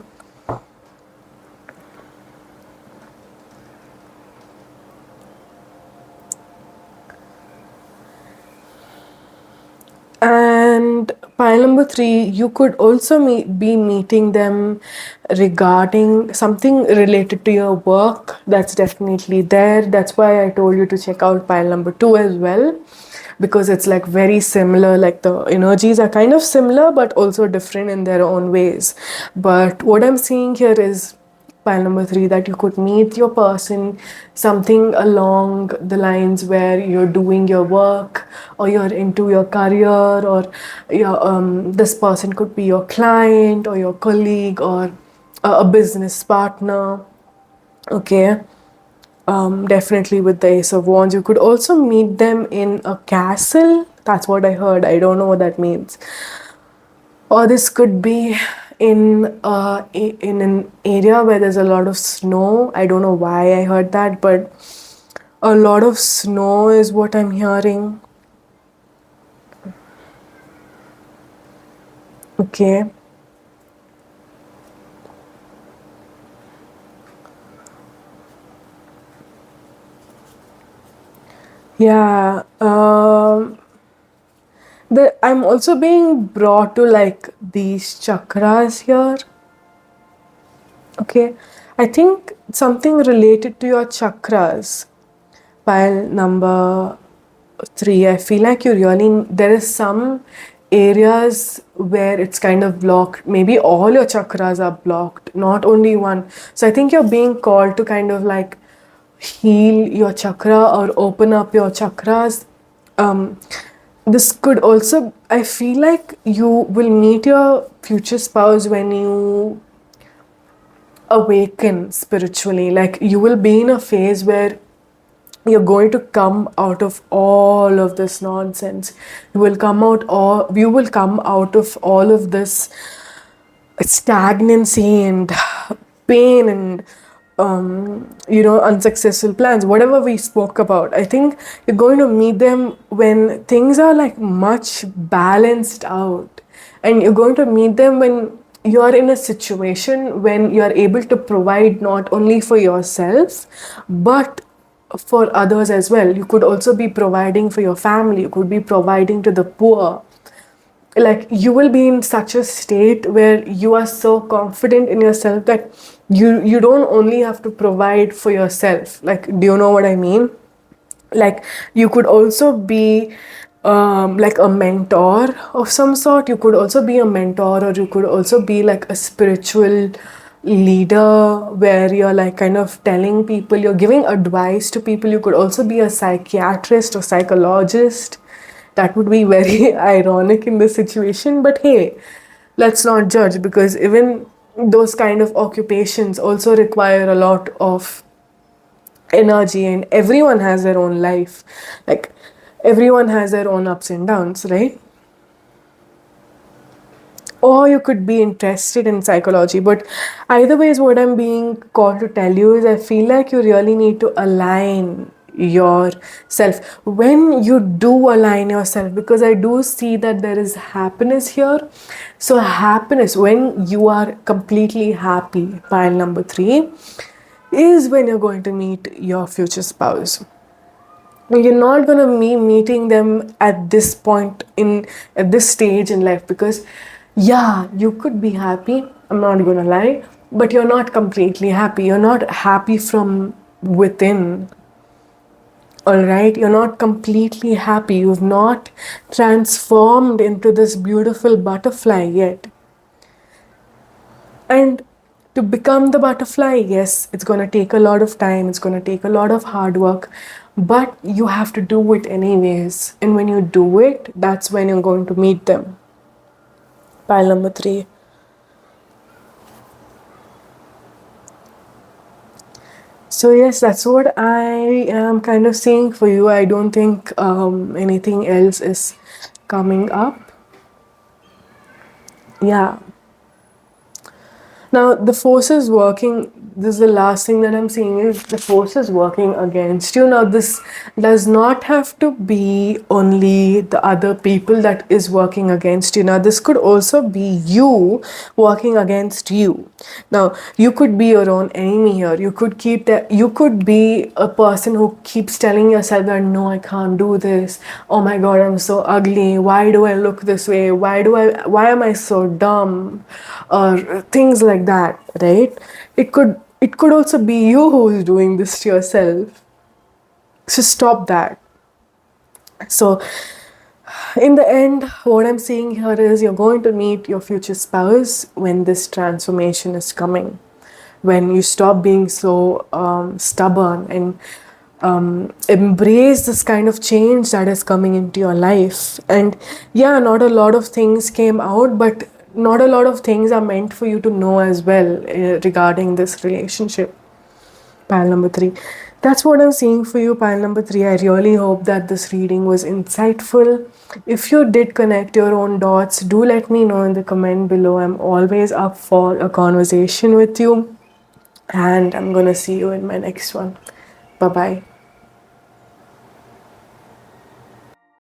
And pile number 3, you could also be meeting them regarding something related to your work. That's definitely there. That's why I told you to check out pile number 2 as well, because it's like very similar. Like the energies are kind of similar, but also different in their own ways. But what I'm seeing here is pile number 3, that you could meet your person something along the lines where you're doing your work, or you're into your career, or this person could be your client or your colleague, or a business partner. Okay. Definitely with the Ace of Wands. You could also meet them in a castle. That's what I heard. I don't know what that means. Or this could be in an area where there's a lot of snow. I don't know why I heard that, but a lot of snow is what I'm hearing. Okay. Yeah. I'm also being brought to like these chakras here. Okay. I think something related to your chakras. Pile number 3. I feel like you really, there is some areas where it's kind of blocked. Maybe all your chakras are blocked, not only one. So I think you're being called to kind of like heal your chakra or open up your chakras. This could also, I feel like you will meet your future spouse when you awaken spiritually. Like you will be in a phase where you're going to come out of all of this nonsense. You will come out of all of this stagnancy and pain and unsuccessful plans, whatever we spoke about. I think you're going to meet them when things are like much balanced out, and you're going to meet them when you're in a situation when you're able to provide not only for yourself but for others as well. You could also be providing for your family, you could be providing to the poor. Like you will be in such a state where you are so confident in yourself that you don't only have to provide for yourself. Like, do you know what I mean? Like you could also be like a mentor of some sort. You could also be a mentor, or you could also be like a spiritual leader where you're like kind of telling people, you're giving advice to people. You could also be a psychiatrist or psychologist. That would be very ironic in this situation, but hey, let's not judge, because even those kind of occupations also require a lot of energy, and everyone has their own life. Like everyone has their own ups and downs, right? Or you could be interested in psychology, but either way is what I'm being called to tell you is I feel like you really need to align yourself. When you do align yourself, because I do see that there is happiness here. So happiness, when you are completely happy, pile number 3, is when you're going to meet your future spouse. You're not going to be meeting them at this point in at this stage in life, because yeah, you could be happy, I'm not going to lie, but you're not completely happy. You're not happy from within. All right, you're not completely happy. You've not transformed into this beautiful butterfly yet. And to become the butterfly, yes, it's going to take a lot of time, it's going to take a lot of hard work, but you have to do it anyways. And when you do it, that's when you're going to meet them. Pile number 3. So yes, that's what I am kind of saying for you. I don't think anything else is coming up. Yeah. Now, the forces working, this is the last thing that I'm seeing, is the forces working against you. Now, this does not have to be only the other people that is working against you. Now, this could also be you working against you. Now, you could be your own enemy here. You could be a person who keeps telling yourself that, no, I can't do this. Oh my God, I'm so ugly. Why do I look this way? Why am I so dumb? Or things like that, right? It could also be you who is doing this to yourself. So stop that. So in the end, what I'm saying here is you're going to meet your future spouse when this transformation is coming. When you stop being so stubborn and embrace this kind of change that is coming into your life. And yeah, not a lot of things came out, but not a lot of things are meant for you to know as well regarding this relationship. pile number 3. That's what I'm seeing for you, pile number 3. I really hope that this reading was insightful. If you did connect your own dots, do let me know in the comment below. I'm always up for a conversation with you. And I'm gonna see you in my next one. Bye bye.